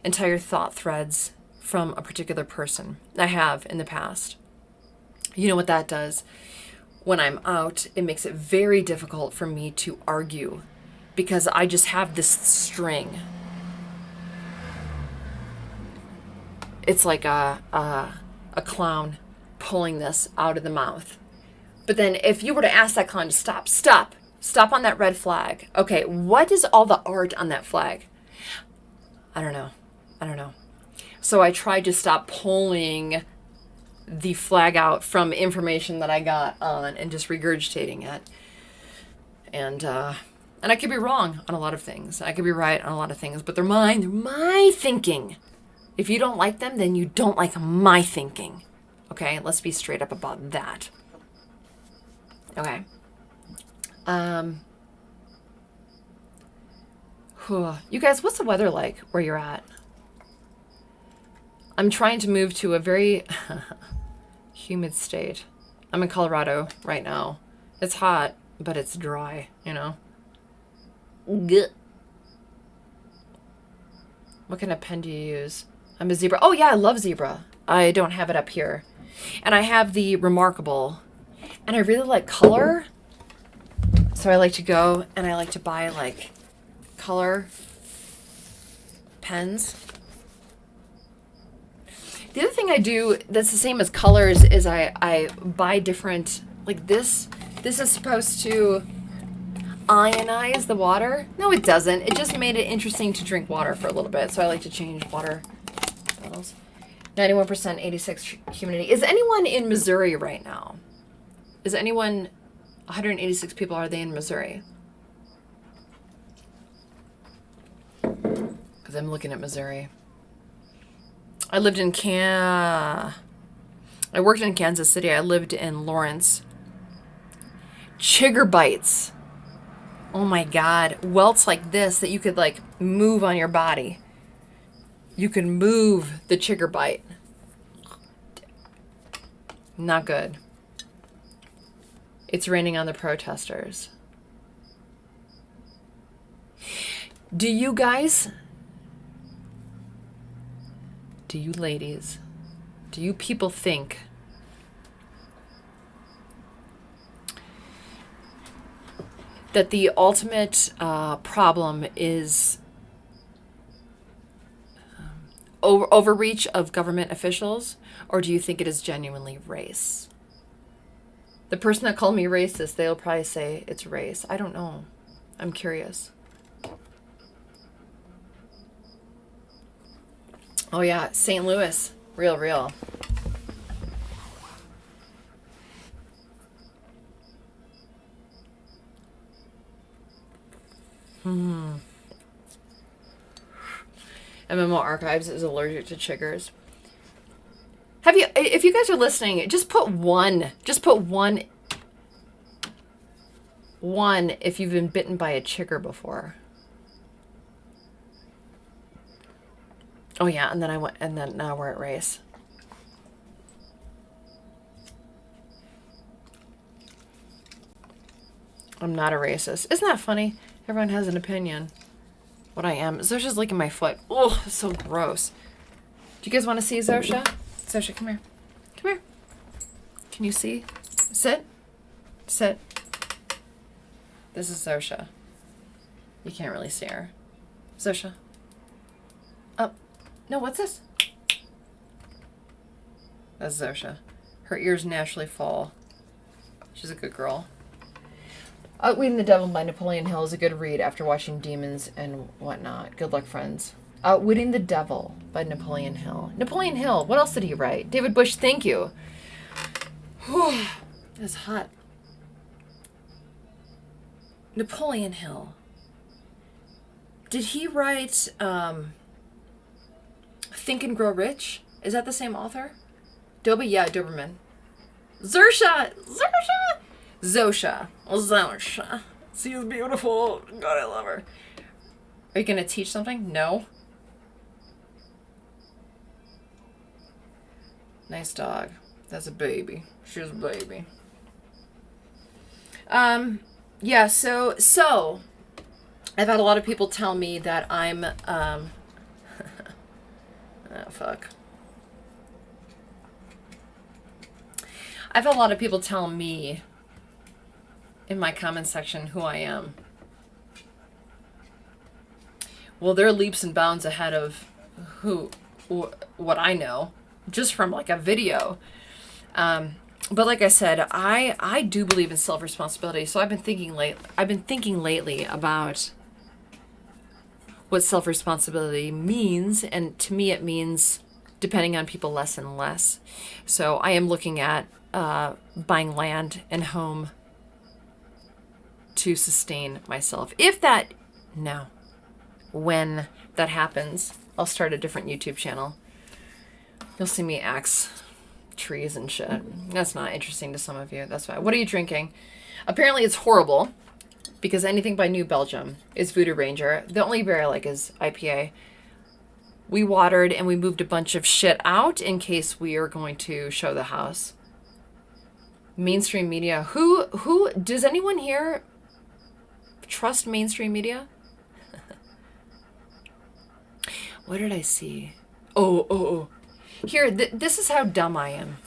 entire thought threads from a particular person. I have in the past. You know what that does? When I'm out, it makes it very difficult for me to argue because I just have this string. It's like a clown pulling this out of the mouth. But then if you were to ask that clown to stop on that red flag. Okay, what is all the art on that flag? I don't know. So I tried to stop pulling the flag out from information that I got on and just regurgitating it. And I could be wrong on a lot of things. I could be right on a lot of things, but they're my thinking. If you don't like them, then you don't like my thinking. Okay, let's be straight up about that. Okay. You guys, what's the weather like where you're at? I'm trying to move to a very humid state. I'm in Colorado right now. It's hot, but it's dry, you know? Gah. What kind of pen do you use? I'm a zebra. Oh, yeah, I love zebra. I don't have it up here. And I have the Remarkable. And I really like color. So I like to go and I like to buy, like, color pens. The other thing I do that's the same as colors is I buy different, like this. This is supposed to ionize the water. No, it doesn't. It just made it interesting to drink water for a little bit. So I like to change water bottles. 91%, 86 humidity. Is anyone in Missouri right now? Is anyone, 186 people, are they in Missouri? Because I'm looking at Missouri. I lived in I worked in Kansas City. I lived in Lawrence. Chigger bites. Oh my God. Welts like this that you could, like, move on your body. You can move the chigger bite. Not good. It's raining on the protesters. Do you guys... Do you ladies, do you people think that the ultimate problem is overreach of government officials, or do you think it is genuinely race? The person that called me racist, they'll probably say it's race. I don't know. I'm curious. Oh yeah, St. Louis, real. MMO Archives is allergic to chiggers. If you guys are listening, just put one if you've been bitten by a chigger before. Oh yeah, and then now we're at race. I'm not a racist. Isn't that funny? Everyone has an opinion. What I am. Zosha's licking my foot. Oh, it's so gross. Do you guys want to see Zosha? Zosha, come here. Come here. Can you see? Sit. Sit. This is Zosha. You can't really see her. Zosha. Up. No, what's this? That's Zosha. Her ears naturally fall. She's a good girl. Outwitting the Devil by Napoleon Hill is a good read after watching Demons and whatnot. Good luck, friends. Outwitting the Devil by Napoleon Hill. Napoleon Hill, what else did he write? David Bush, thank you. Whew, it's hot. Napoleon Hill. Did he write Think and Grow Rich? Is that the same author? Dobie? Yeah, Doberman. Zosha! Zosha. She's beautiful. God, I love her. Are you going to teach something? No. Nice dog. That's a baby. She's a baby. Yeah, so I've had a lot of people tell me that I'm, oh, fuck. I've had a lot of people tell me in my comment section who I am. Well, they're leaps and bounds ahead of what I know, just from like a video. But like I said, I do believe in self-responsibility. So I've been thinking lately about what self-responsibility means, and to me it means, depending on people, less and less. So I am looking at buying land and home to sustain myself. When that happens, I'll start a different YouTube channel. You'll see me axe trees and shit. That's not interesting to some of you. That's why. What are you drinking? Apparently it's horrible, because anything by New Belgium is Voodoo Ranger. The only beer I like is IPA. We watered and we moved a bunch of shit out in case we are going to show the house. Mainstream media. Who does anyone here trust mainstream media? What did I see? Oh. Here, this is how dumb I am.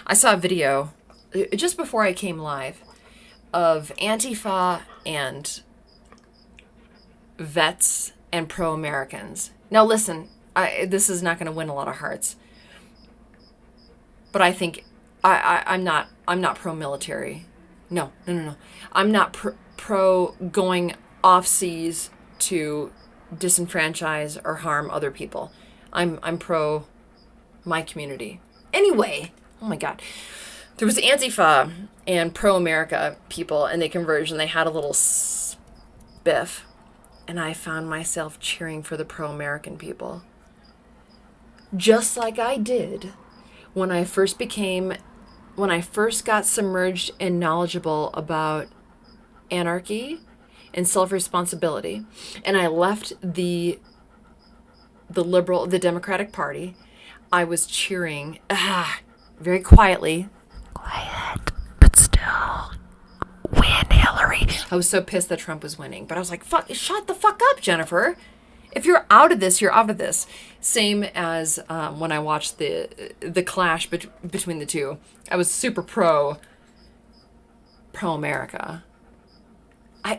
I saw a video just before I came live of Antifa and vets and pro-Americans. Now listen, this is not going to win a lot of hearts, but I think I'm not pro-military. No. I'm not pro going off seas to disenfranchise or harm other people. I'm pro my community. Anyway, oh my God. There was Antifa and pro-America people, and they converged, and they had a little spiff. And I found myself cheering for the pro-American people. Just like I did when I first got submerged and knowledgeable about anarchy and self-responsibility, and I left the Democratic Party. I was cheering very quiet, but still, win Hillary. I was so pissed that Trump was winning, but I was like, fuck, shut the fuck up, Jennifer. If you're out of this, you're out of this. Same as when I watched the clash between the two. I was super pro-America. I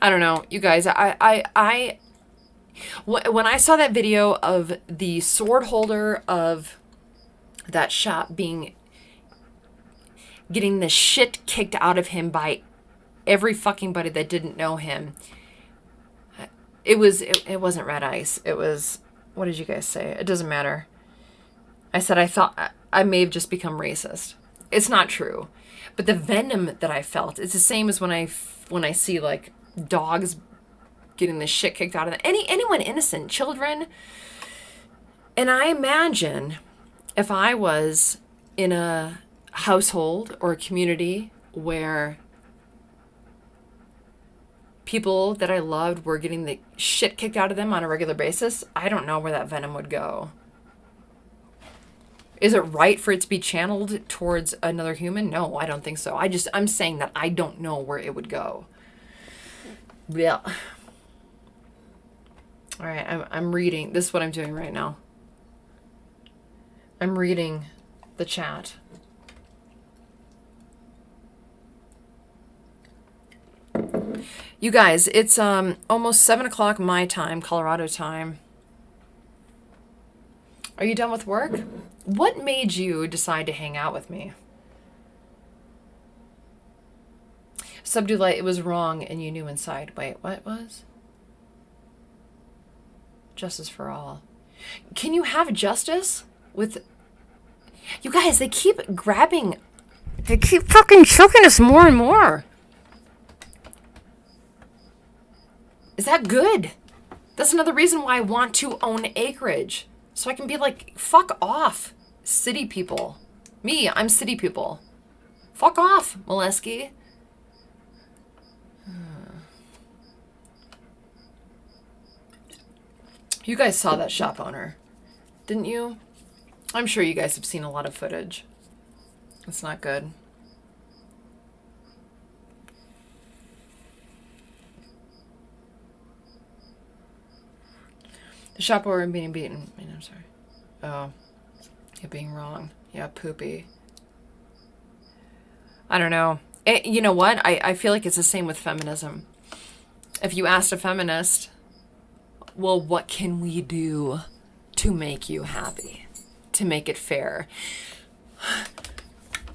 don't know, you guys. When I saw that video of the sword holder of that shop getting the shit kicked out of him by every fucking buddy that didn't know him, it wasn't red ice. It was, what did you guys say? It doesn't matter. I said I thought I may have just become racist. It's not true, but the venom that I felt, it's the same as when I see like dogs getting the shit kicked out of them. Anyone innocent, children. And I imagine if I was in a household or a community where people that I loved were getting the shit kicked out of them on a regular basis, I don't know where that venom would go. Is it right for it to be channeled towards another human? No, I don't think so. I'm saying that I don't know where it would go. Yeah. All right, I'm reading. This is what I'm doing right now. I'm reading the chat. You guys, it's almost 7 o'clock my time, Colorado time. Are you done with work? What made you decide to hang out with me? Subdue light, it was wrong and you knew inside. Wait, what was? Justice for all. Can you have justice with... You guys, they keep grabbing... They keep fucking choking us more and more. Is that good? That's another reason why I want to own acreage. So I can be like, fuck off, city people. Me, I'm city people. Fuck off, Liskey. You guys saw that shop owner, didn't you? I'm sure you guys have seen a lot of footage. It's not good. The shop owner being beaten. I mean, I'm sorry. Oh, it being wrong. Yeah, poopy. I don't know. You know what? I feel like it's the same with feminism. If you asked a feminist, well, what can we do to make you happy? To make it fair?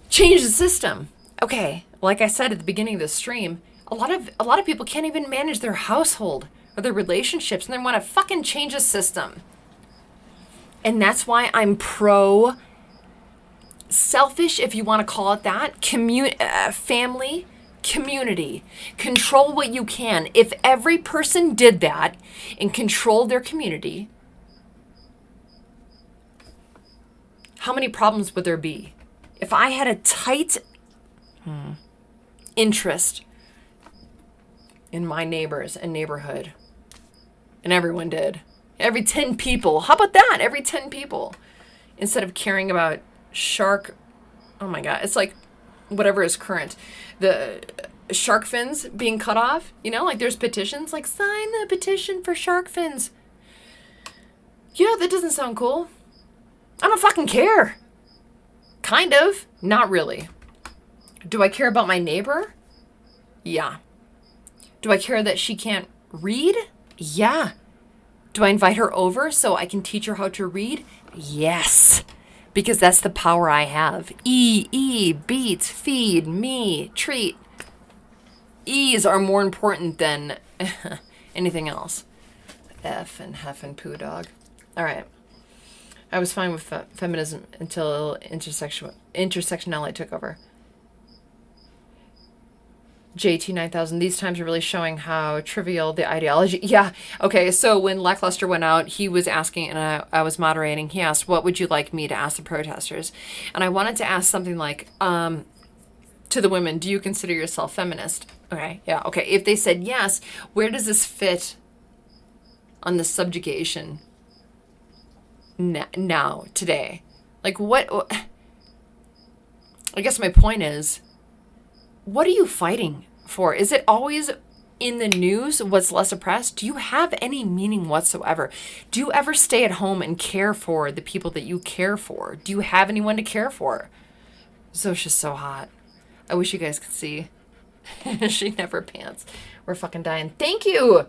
Change the system. Okay, like I said at the beginning of the stream, a lot of people can't even manage their household or their relationships, and they want to fucking change the system. And that's why I'm pro selfish, if you want to call it that, family, community. Control what you can. If every person did that and controlled their community, how many problems would there be? If I had a tight interest in my neighbors and neighborhood, and everyone did, every 10 people, how about that? Every 10 people, instead of caring about shark, oh my God, it's like whatever is current, the shark fins being cut off, you know, like there's petitions, like sign the petition for shark fins. Yeah, that doesn't sound cool. I don't fucking care. Kind of, not really. Do I care about my neighbor? Yeah. Do I care that she can't read? Yeah. Do I invite her over so I can teach her how to read? Yes. Because that's the power I have. Beats, feed, me, treat. E's are more important than anything else. F and hef and poo dog. All right. I was fine with feminism until intersectionality took over. JT 9000, these times are really showing how trivial the ideology. Yeah, okay, so when Lackluster went out, he was asking, and I was moderating, he asked, what would you like me to ask the protesters? And I wanted to ask something like, to the women, do you consider yourself feminist? Okay, yeah, okay. If they said yes, where does this fit on the subjugation now, today? Like, what? I guess my point is, what are you fighting for? Is it always in the news what's less oppressed? Do you have any meaning whatsoever? Do you ever stay at home and care for the people that you care for? Do you have anyone to care for? Zosha's so hot. I wish you guys could see. She never pants. We're fucking dying. Thank you!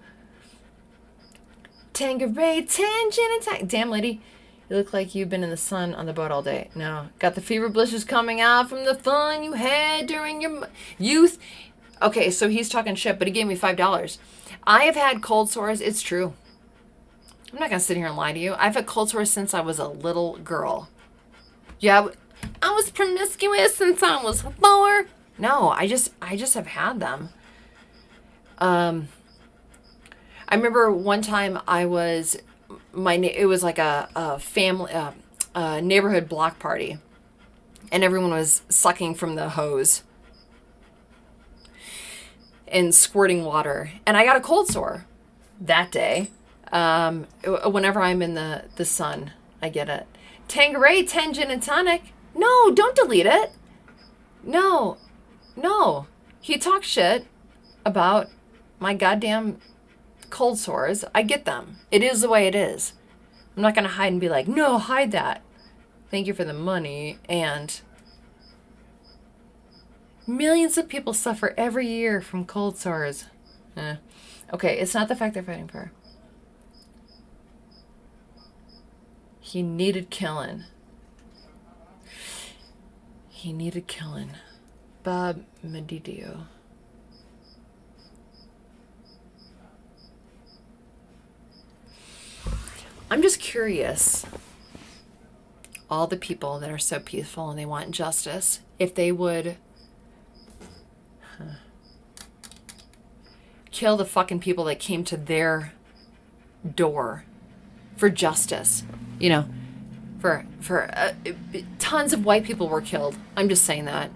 Tangeray, tangent attack. Damn, lady. You look like you've been in the sun on the boat all day. No. Got the fever blisters coming out from the fun you had during your youth. Okay, so he's talking shit, but he gave me $5. I have had cold sores. It's true. I'm not going to sit here and lie to you. I've had cold sores since I was a little girl. Yeah, I was promiscuous since I was 4. No, I just have had them. I remember one time I was... it was like a family, neighborhood block party, and everyone was sucking from the hose and squirting water, and I got a cold sore that day. Whenever I'm in the sun, I get it. Tangeray, 10 gin and tonic. No, don't delete it. No. He talks shit about my goddamn cold sores. I get them. It is the way it is. I'm not going to hide and be like, no, hide that. Thank you for the money. And millions of people suffer every year from cold sores. Okay, it's not the fact they're fighting for. He needed killing. He needed killing. Bob Medidio. I'm just curious, all the people that are so peaceful and they want justice, if they would kill the fucking people that came to their door for justice. You know, for tons of white people were killed. I'm just saying that.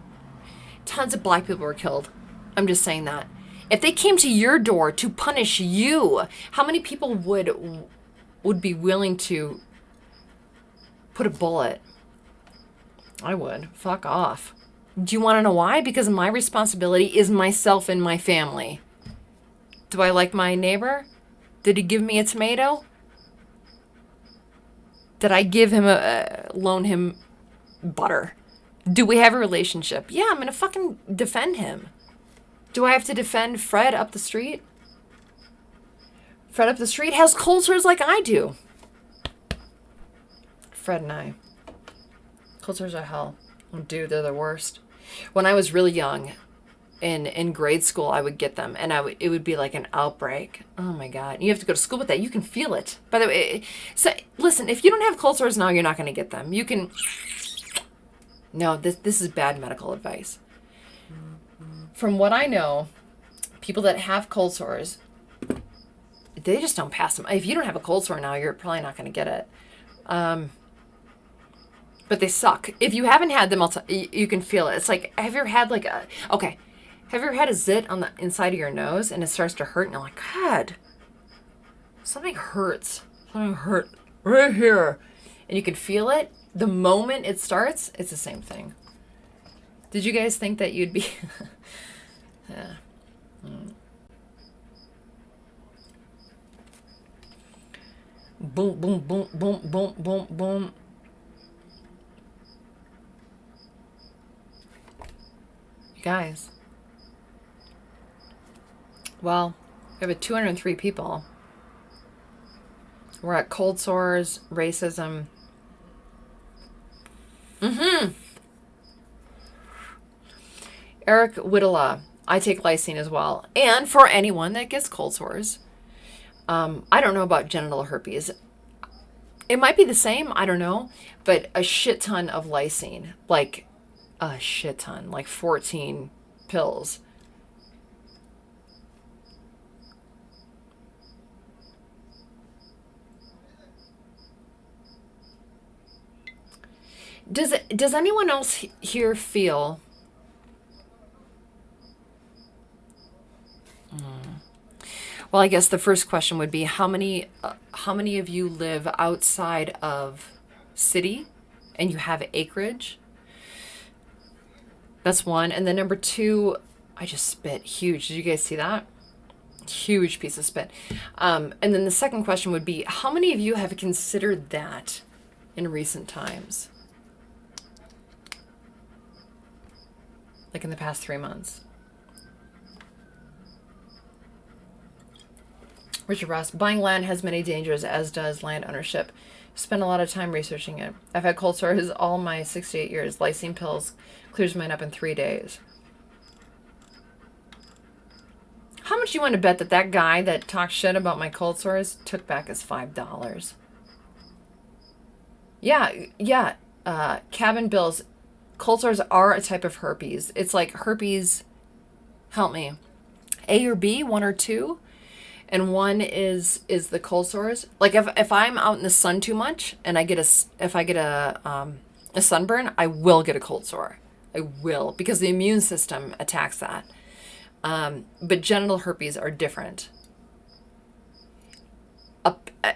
Tons of black people were killed. I'm just saying that. If they came to your door to punish you, how many people would be willing to put a bullet? I would. Fuck off. Do you want to know why? Because my responsibility is myself and my family. Do I like my neighbor? Did he give me a tomato? Did I give him loan him butter? Do we have a relationship? Yeah, I'm going to fucking defend him. Do I have to defend Fred up the street? Fred up the street has cold sores like I do. Fred and I. Cold sores are hell. Oh, dude, they're the worst. When I was really young, in grade school, I would get them, and it would be like an outbreak. Oh my God. And you have to go to school with that. You can feel it. By the way, so listen, if you don't have cold sores now, you're not going to get them. You can... No, this is bad medical advice. From what I know, people that have cold sores, they just don't pass them. If you don't have a cold sore now, you're probably not going to get it. But they suck. If you haven't had them, you can feel it. It's like, have you ever had have you ever had a zit on the inside of your nose and it starts to hurt and you're like, God, something hurts. Something hurt right here. And you can feel it. The moment it starts, it's the same thing. Did you guys think that you'd be... Yeah. Boom, boom, boom, boom, boom, boom, boom. You guys. Well, we have 203 people. We're at cold sores, racism. Eric Whittela. I take lysine as well. And for anyone that gets cold sores, I don't know about genital herpes. It might be the same, I don't know, but a shit ton of lysine, like a shit ton, like 14 pills. Does anyone else here feel Well, I guess the first question would be how many of you live outside of city and you have acreage? That's one. And then number two, I just spit huge. Did you guys see that? Huge piece of spit. And then the second question would be how many of you have considered that in recent times? Like in the past 3 months. Richard Ross, buying land has many dangers, as does land ownership. Spend a lot of time researching it. I've had cold sores all my 68 years. Lysine pills clears mine up in 3 days. How much you want to bet that guy that talked shit about my cold sores took back his $5? Yeah. Cabin Bills. Cold sores are a type of herpes. It's like herpes, help me, A or B, 1 or 2. And one is the cold sores. Like if I'm out in the sun too much and if I get a sunburn, I will get a cold sore. I will, because the immune system attacks that. But genital herpes are different.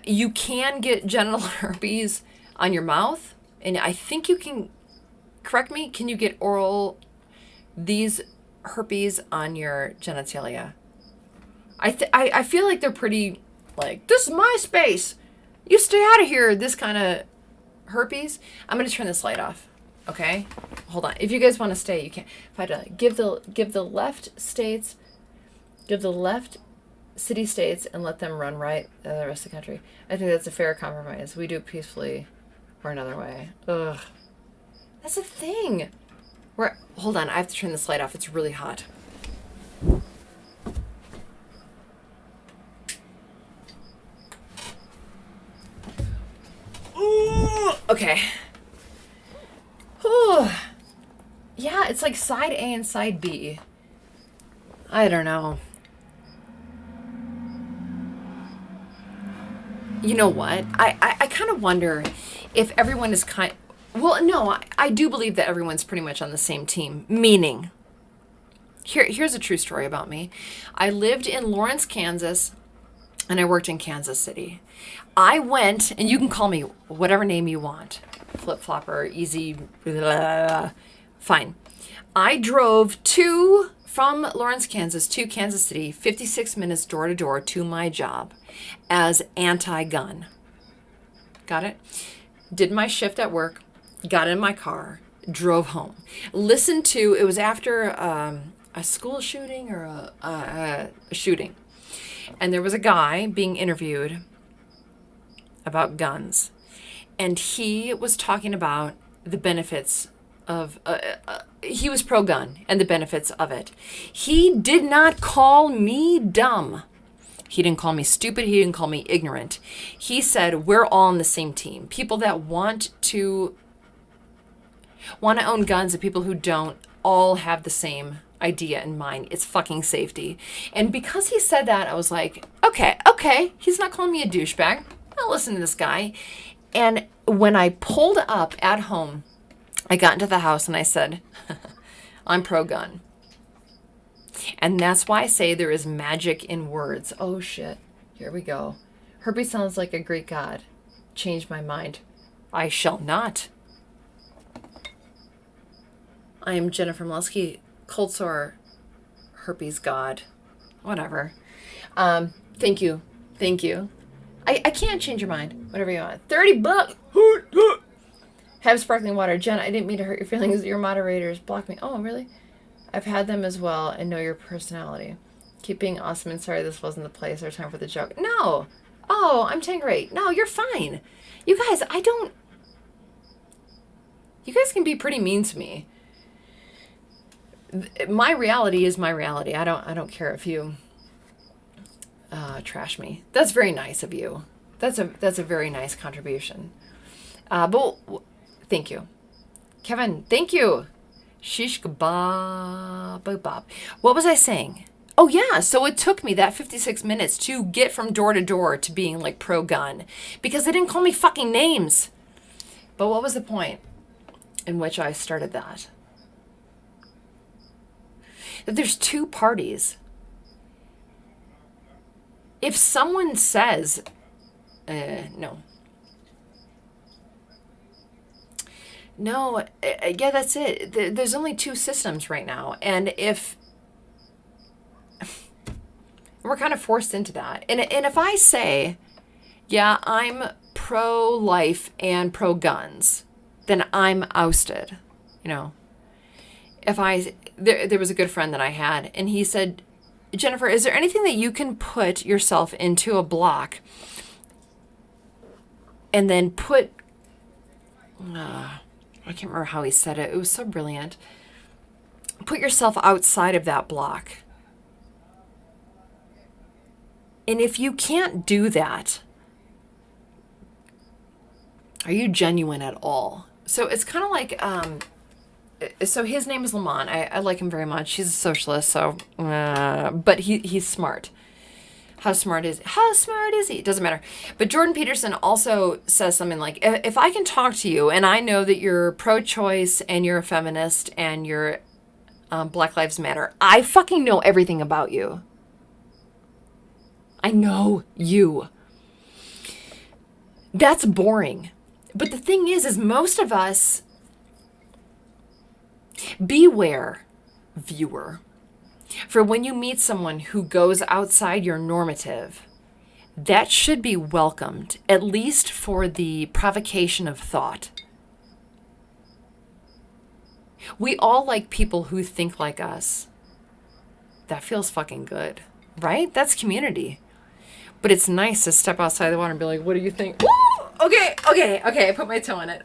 You can get genital herpes on your mouth, and I think you can, correct me, can you get these herpes on your genitalia? I feel like they're pretty, like, this is my space. You stay out of here, this kind of herpes, I'm going to turn this light off. Okay? Hold on. If you guys want to stay, you can. If I had to give the left city states and let them run right the rest of the country. I think that's a fair compromise. We do it peacefully or another way. Ugh. That's a thing. Hold on. I have to turn this light off. It's really hot. Ooh, okay. Ooh. Yeah, it's like side A and side B. I don't know. You know what? I kind of wonder if everyone is well, no, I do believe that everyone's pretty much on the same team. Meaning, here's a true story about me. I lived in Lawrence, Kansas, and I worked in Kansas City. I went, and you can call me whatever name you want. Flip-flopper, easy, blah, fine. I drove from Lawrence, Kansas to Kansas City, 56 minutes door to door to my job as anti-gun. Got it? Did my shift at work, got in my car, drove home. Listened to, it was after a school shooting or a shooting. And there was a guy being interviewed about guns. And he was talking about the benefits of, he was pro-gun and the benefits of it. He did not call me dumb. He didn't call me stupid. He didn't call me ignorant. He said, we're all on the same team. People that want to own guns and people who don't all have the same idea in mind. It's fucking safety. And because he said that, I was like, okay, he's not calling me a douchebag. I'll listen to this guy. And when I pulled up at home, I got into the house and I said, I'm pro-gun. And that's why I say there is magic in words. Oh shit. Here we go. Herbie sounds like a Greek god. Change my mind. I shall not. I am Jennifer Liskey, cold sore herpes god. Whatever. Thank you. I can't change your mind. Whatever you want. $30. Have sparkling water. Jen, I didn't mean to hurt your feelings. Your moderators blocked me. Oh, really? I've had them as well and know your personality. Keep being awesome and sorry this wasn't the place or time for the joke. No. Oh, I'm doing great. No, you're fine. You guys, you guys can be pretty mean to me. My reality is my reality. I don't care if you trash me. That's very nice of you. That's a very nice contribution. But thank you. Kevin, thank you. Shish kebab. What was I saying? Oh yeah, so it took me that 56 minutes to get from door to door to being like pro-gun because they didn't call me fucking names. But what was the point in which I started that? That there's two parties. If someone says, no, yeah, that's it. There's only two systems right now. And if we're kind of forced into that. And if I say, yeah, I'm pro-life and pro-guns, then I'm ousted. You know, there was a good friend that I had, and he said, Jennifer, is there anything that you can put yourself into a block and then put, I can't remember how he said it. It was so brilliant. Put yourself outside of that block. And if you can't do that, are you genuine at all? So it's kind of like, so his name is Lamont. I like him very much. He's a socialist, so, but he's smart. How smart is he? It doesn't matter. But Jordan Peterson also says something like, if I can talk to you and I know that you're pro-choice and you're a feminist and you're Black Lives Matter, I fucking know everything about you. I know you. That's boring. But the thing is most of us, beware, viewer, for when you meet someone who goes outside your normative, that should be welcomed, at least for the provocation of thought. We all like people who think like us. That feels fucking good, right? That's community. But it's nice to step outside the water and be like, what do you think? Ooh, okay, I put my toe in it.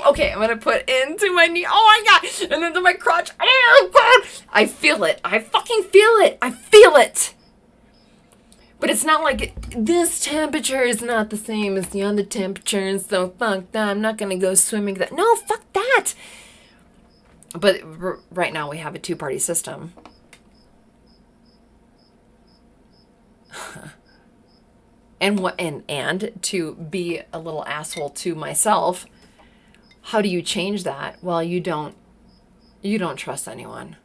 Okay, I'm going to put into my knee. Oh my God. And then to my crotch. Oh God. I feel it. I fucking feel it. I feel it. But it's not like this temperature is not the same as the other temperature, so fuck that. I'm not going to go swimming. No, fuck that. But right now we have a two-party system. And to be a little asshole to myself, how do you change that? Well, you don't trust anyone.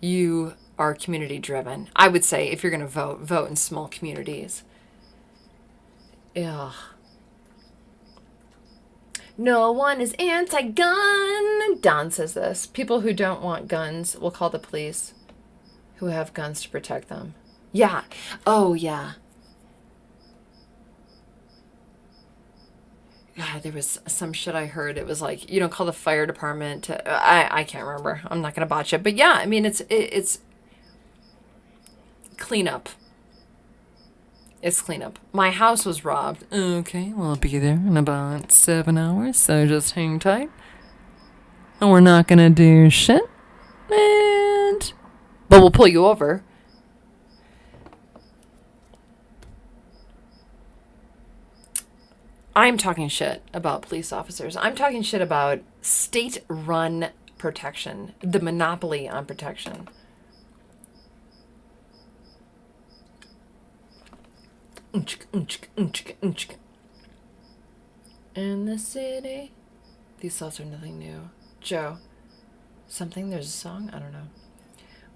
You are community driven. I would say if you're going to vote in small communities. Yeah. No one is anti-gun. Don says this. People who don't want guns will call the police who have guns to protect them. Yeah. Oh, yeah. God, there was some shit I heard. It was like, you don't call the fire department. I can't remember. I'm not going to botch it. But yeah, I mean, it's cleanup. It's cleanup. My house was robbed. Okay, well, I'll be there in about 7 hours, so just hang tight. And we're not going to do shit. But we'll pull you over. I'm talking shit about police officers. I'm talking shit about state-run protection, the monopoly on protection. In the city. These thoughts are nothing new. Joe. Something? There's a song? I don't know.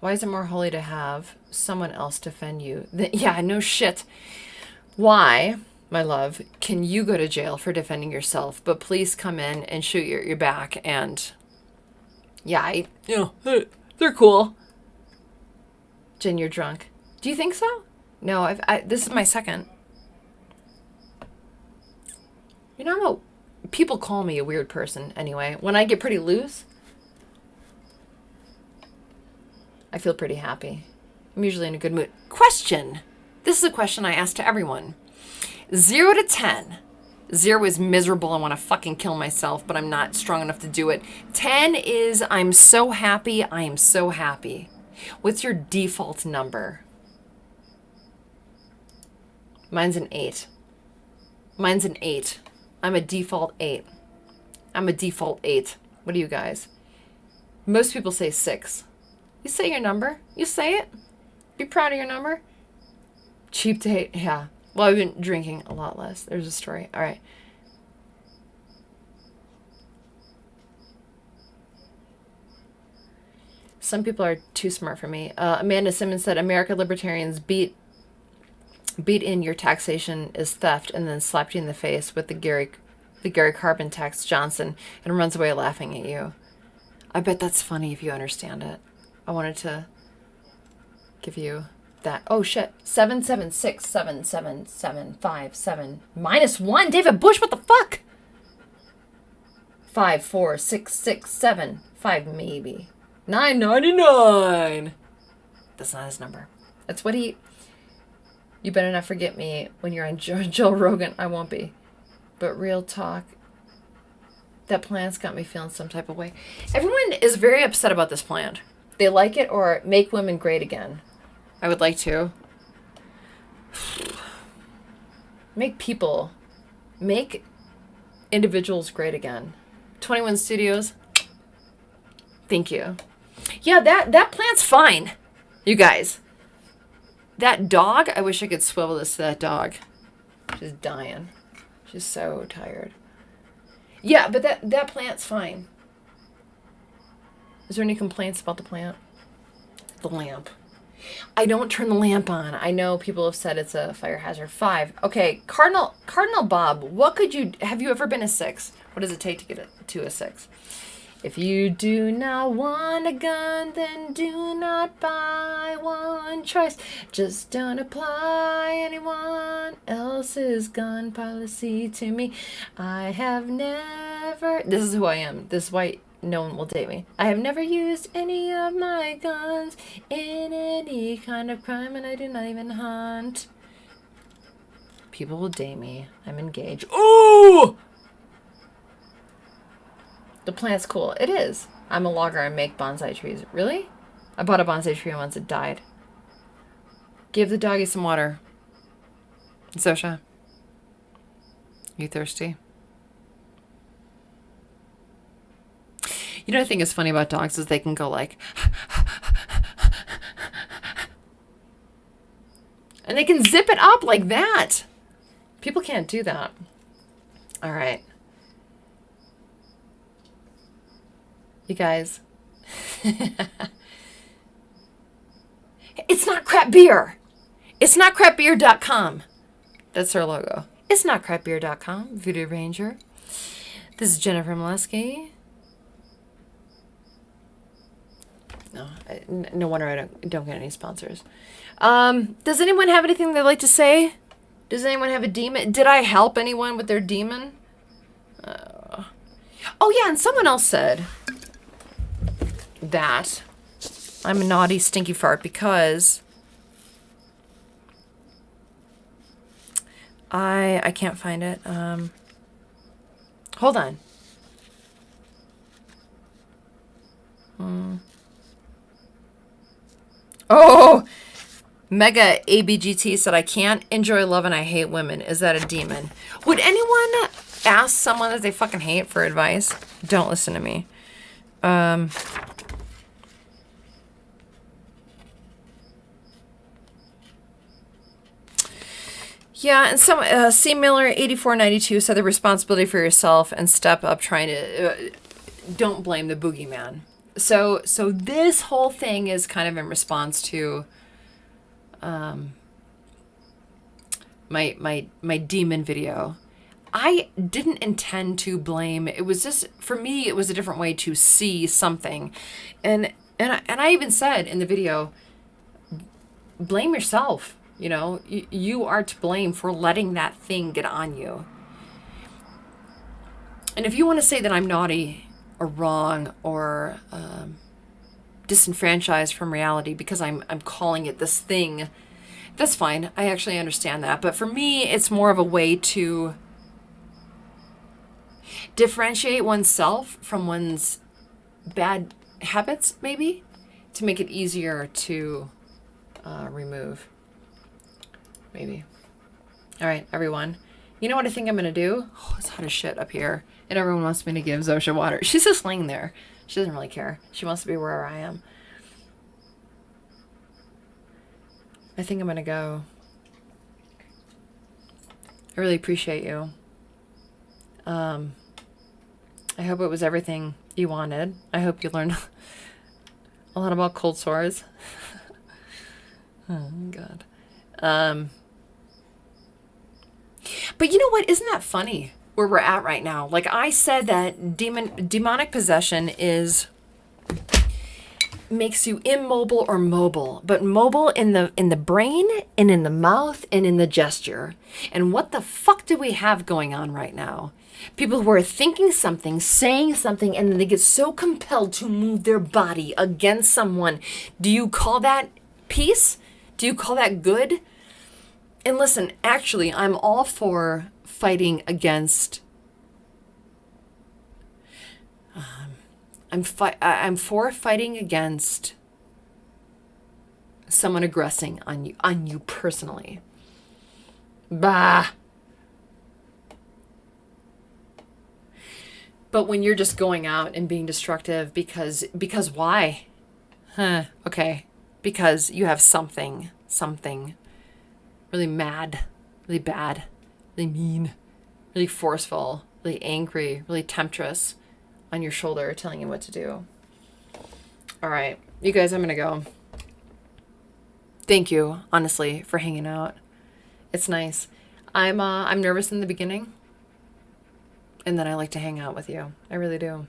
Why is it more holy to have someone else defend you? Yeah, no shit. Why, my love, can you go to jail for defending yourself, but police come in and shoot your back and... Yeah, they're cool. Jen, you're drunk. Do you think so? No, this is my second. You know, people call me a weird person anyway. When I get pretty loose, I feel pretty happy. I'm usually in a good mood. Question. This is a question I ask to everyone. 0 to 10. 0 is miserable. I want to fucking kill myself, but I'm not strong enough to do it. 10 is I'm so happy. I am so happy. What's your default number? Mine's an 8. Mine's an 8. I'm a default 8. I'm a default 8. What are you guys? Most people say 6. You say your number. You say it. Be proud of your number. Cheap date. Yeah. Well, I've been drinking a lot less. There's a story. All right. Some people are too smart for me. Amanda Simmons said, American libertarians beat in your taxation is theft and then slapped you in the face with the Gary Carbon tax Johnson and runs away laughing at you. I bet that's funny if you understand it. I wanted to give you that. Oh shit. 7767757 -1. David Bush, what the fuck? 54667 5 maybe. 999. That's not his number. That's what he. You better not forget me when you're on Joe Rogan. I won't be. But real talk. That plan's got me feeling some type of way. Everyone is very upset about this plant. They like it or make women great again. I would like to. Make individuals great again. 21 Studios. Thank you. Yeah, that plant's fine. You guys. That dog, I wish I could swivel this to that dog. She's dying. She's so tired. Yeah, but that plant's fine. Is there any complaints about the plant? The lamp. I don't turn the lamp on. I know people have said it's a fire hazard. 5. Okay, Cardinal Bob, have you ever been a 6? What does it take to get to a 6? If you do not want a gun, then do not buy one. Choice. Just don't apply anyone else's gun policy to me. I have never... This is who I am. This is why no one will date me. I have never used any of my guns in any kind of crime, and I do not even hunt. People will date me. I'm engaged. Ooh! The plant's cool. It is. I'm a logger. I make bonsai trees. Really? I bought a bonsai tree once. It died. Give the doggy some water. Zosha. You thirsty? You know, the thing is funny about dogs is they can go like... and they can zip it up like that. People can't do that. All right. You guys. It's not crap beer. It's not crapbeer.com. That's our logo. It's not crapbeer.com. Voodoo Ranger. This is Jennifer Liskey. No wonder I don't get any sponsors. Does anyone have anything they'd like to say? Does anyone have a demon? Did I help anyone with their demon? Oh yeah, and someone else said that I'm a naughty stinky fart because I can't find it. Hold on. Oh, Mega ABGT said, I can't enjoy love and I hate women. Is that a demon? Would anyone ask someone that they fucking hate for advice? Don't listen to me. Yeah, and some C. Miller 8492 said the responsibility for yourself and step up trying to don't blame the boogeyman. So this whole thing is kind of in response to my demon video. I didn't intend to blame. It was just, for me, it was a different way to see something. And I even said in the video, blame yourself. You know, you are to blame for letting that thing get on you. And if you want to say that I'm naughty or wrong or disenfranchised from reality because I'm calling it this thing, that's fine. I actually understand that. But for me, it's more of a way to differentiate oneself from one's bad habits, maybe, to make it easier to remove. Maybe. All right, everyone. You know what I think I'm going to do? Oh, it's hot as shit up here. And everyone wants me to give Zosha water. She's just laying there. She doesn't really care. She wants to be where I am. I think I'm going to go. I really appreciate you. I hope it was everything you wanted. I hope you learned a lot about cold sores. Oh, God. But you know what? Isn't that funny where we're at right now? Like I said that demonic possession makes you immobile or mobile, but mobile in the brain and in the mouth and in the gesture. And what the fuck do we have going on right now? People who are thinking something, saying something, and then they get so compelled to move their body against someone. Do you call that peace? Do you call that good? And listen, actually, I'm all for fighting against. I'm for fighting against someone aggressing on you personally. Bah. But when you're just going out and being destructive because why? Huh? Okay, because you have something really mad, really bad, really mean, really forceful, really angry, really temptress on your shoulder telling you what to do. All right, you guys, I'm going to go. Thank you, honestly, for hanging out. It's nice. I'm nervous in the beginning, and then I like to hang out with you. I really do.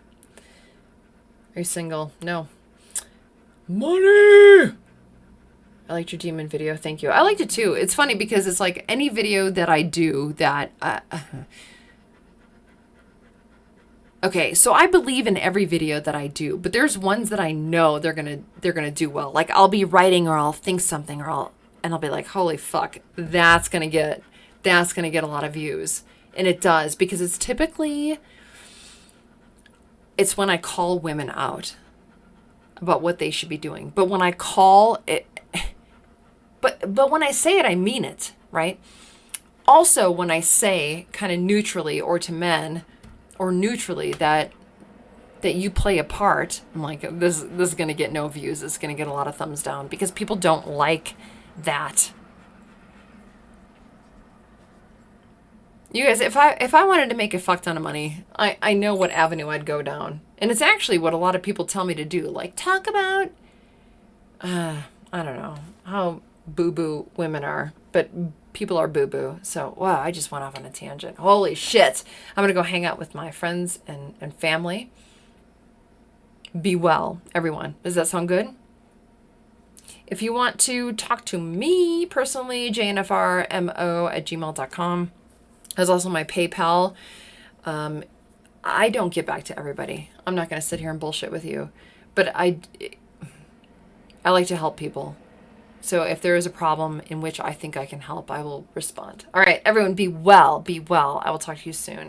Are you single? No. Money! I liked your demon video. Thank you. I liked it too. It's funny because it's like any video that I do that... okay, so I believe in every video that I do, but there's ones that I know they're gonna do well. Like I'll be writing or I'll think something or I'll be like, holy fuck, that's gonna get a lot of views. And it does, because it's typically, it's when I call women out about what they should be doing. But when I call it, but when I say it, I mean it, right? Also, when I say kind of neutrally or to men or neutrally that you play a part, I'm like, this is going to get no views. It's going to get a lot of thumbs down because people don't like that. You guys, if I wanted to make a fuck ton of money, I know what avenue I'd go down. And it's actually what a lot of people tell me to do. Like, talk about, I don't know how boo-boo women are, but people are boo-boo. So, wow, I just went off on a tangent. Holy shit. I'm going to go hang out with my friends and family. Be well, everyone. Does that sound good? If you want to talk to me personally, jnfrmo@gmail.com. There's also my PayPal. I don't get back to everybody. I'm not going to sit here and bullshit with you. But I like to help people. So if there is a problem in which I think I can help, I will respond. All right, everyone, be well. Be well. I will talk to you soon.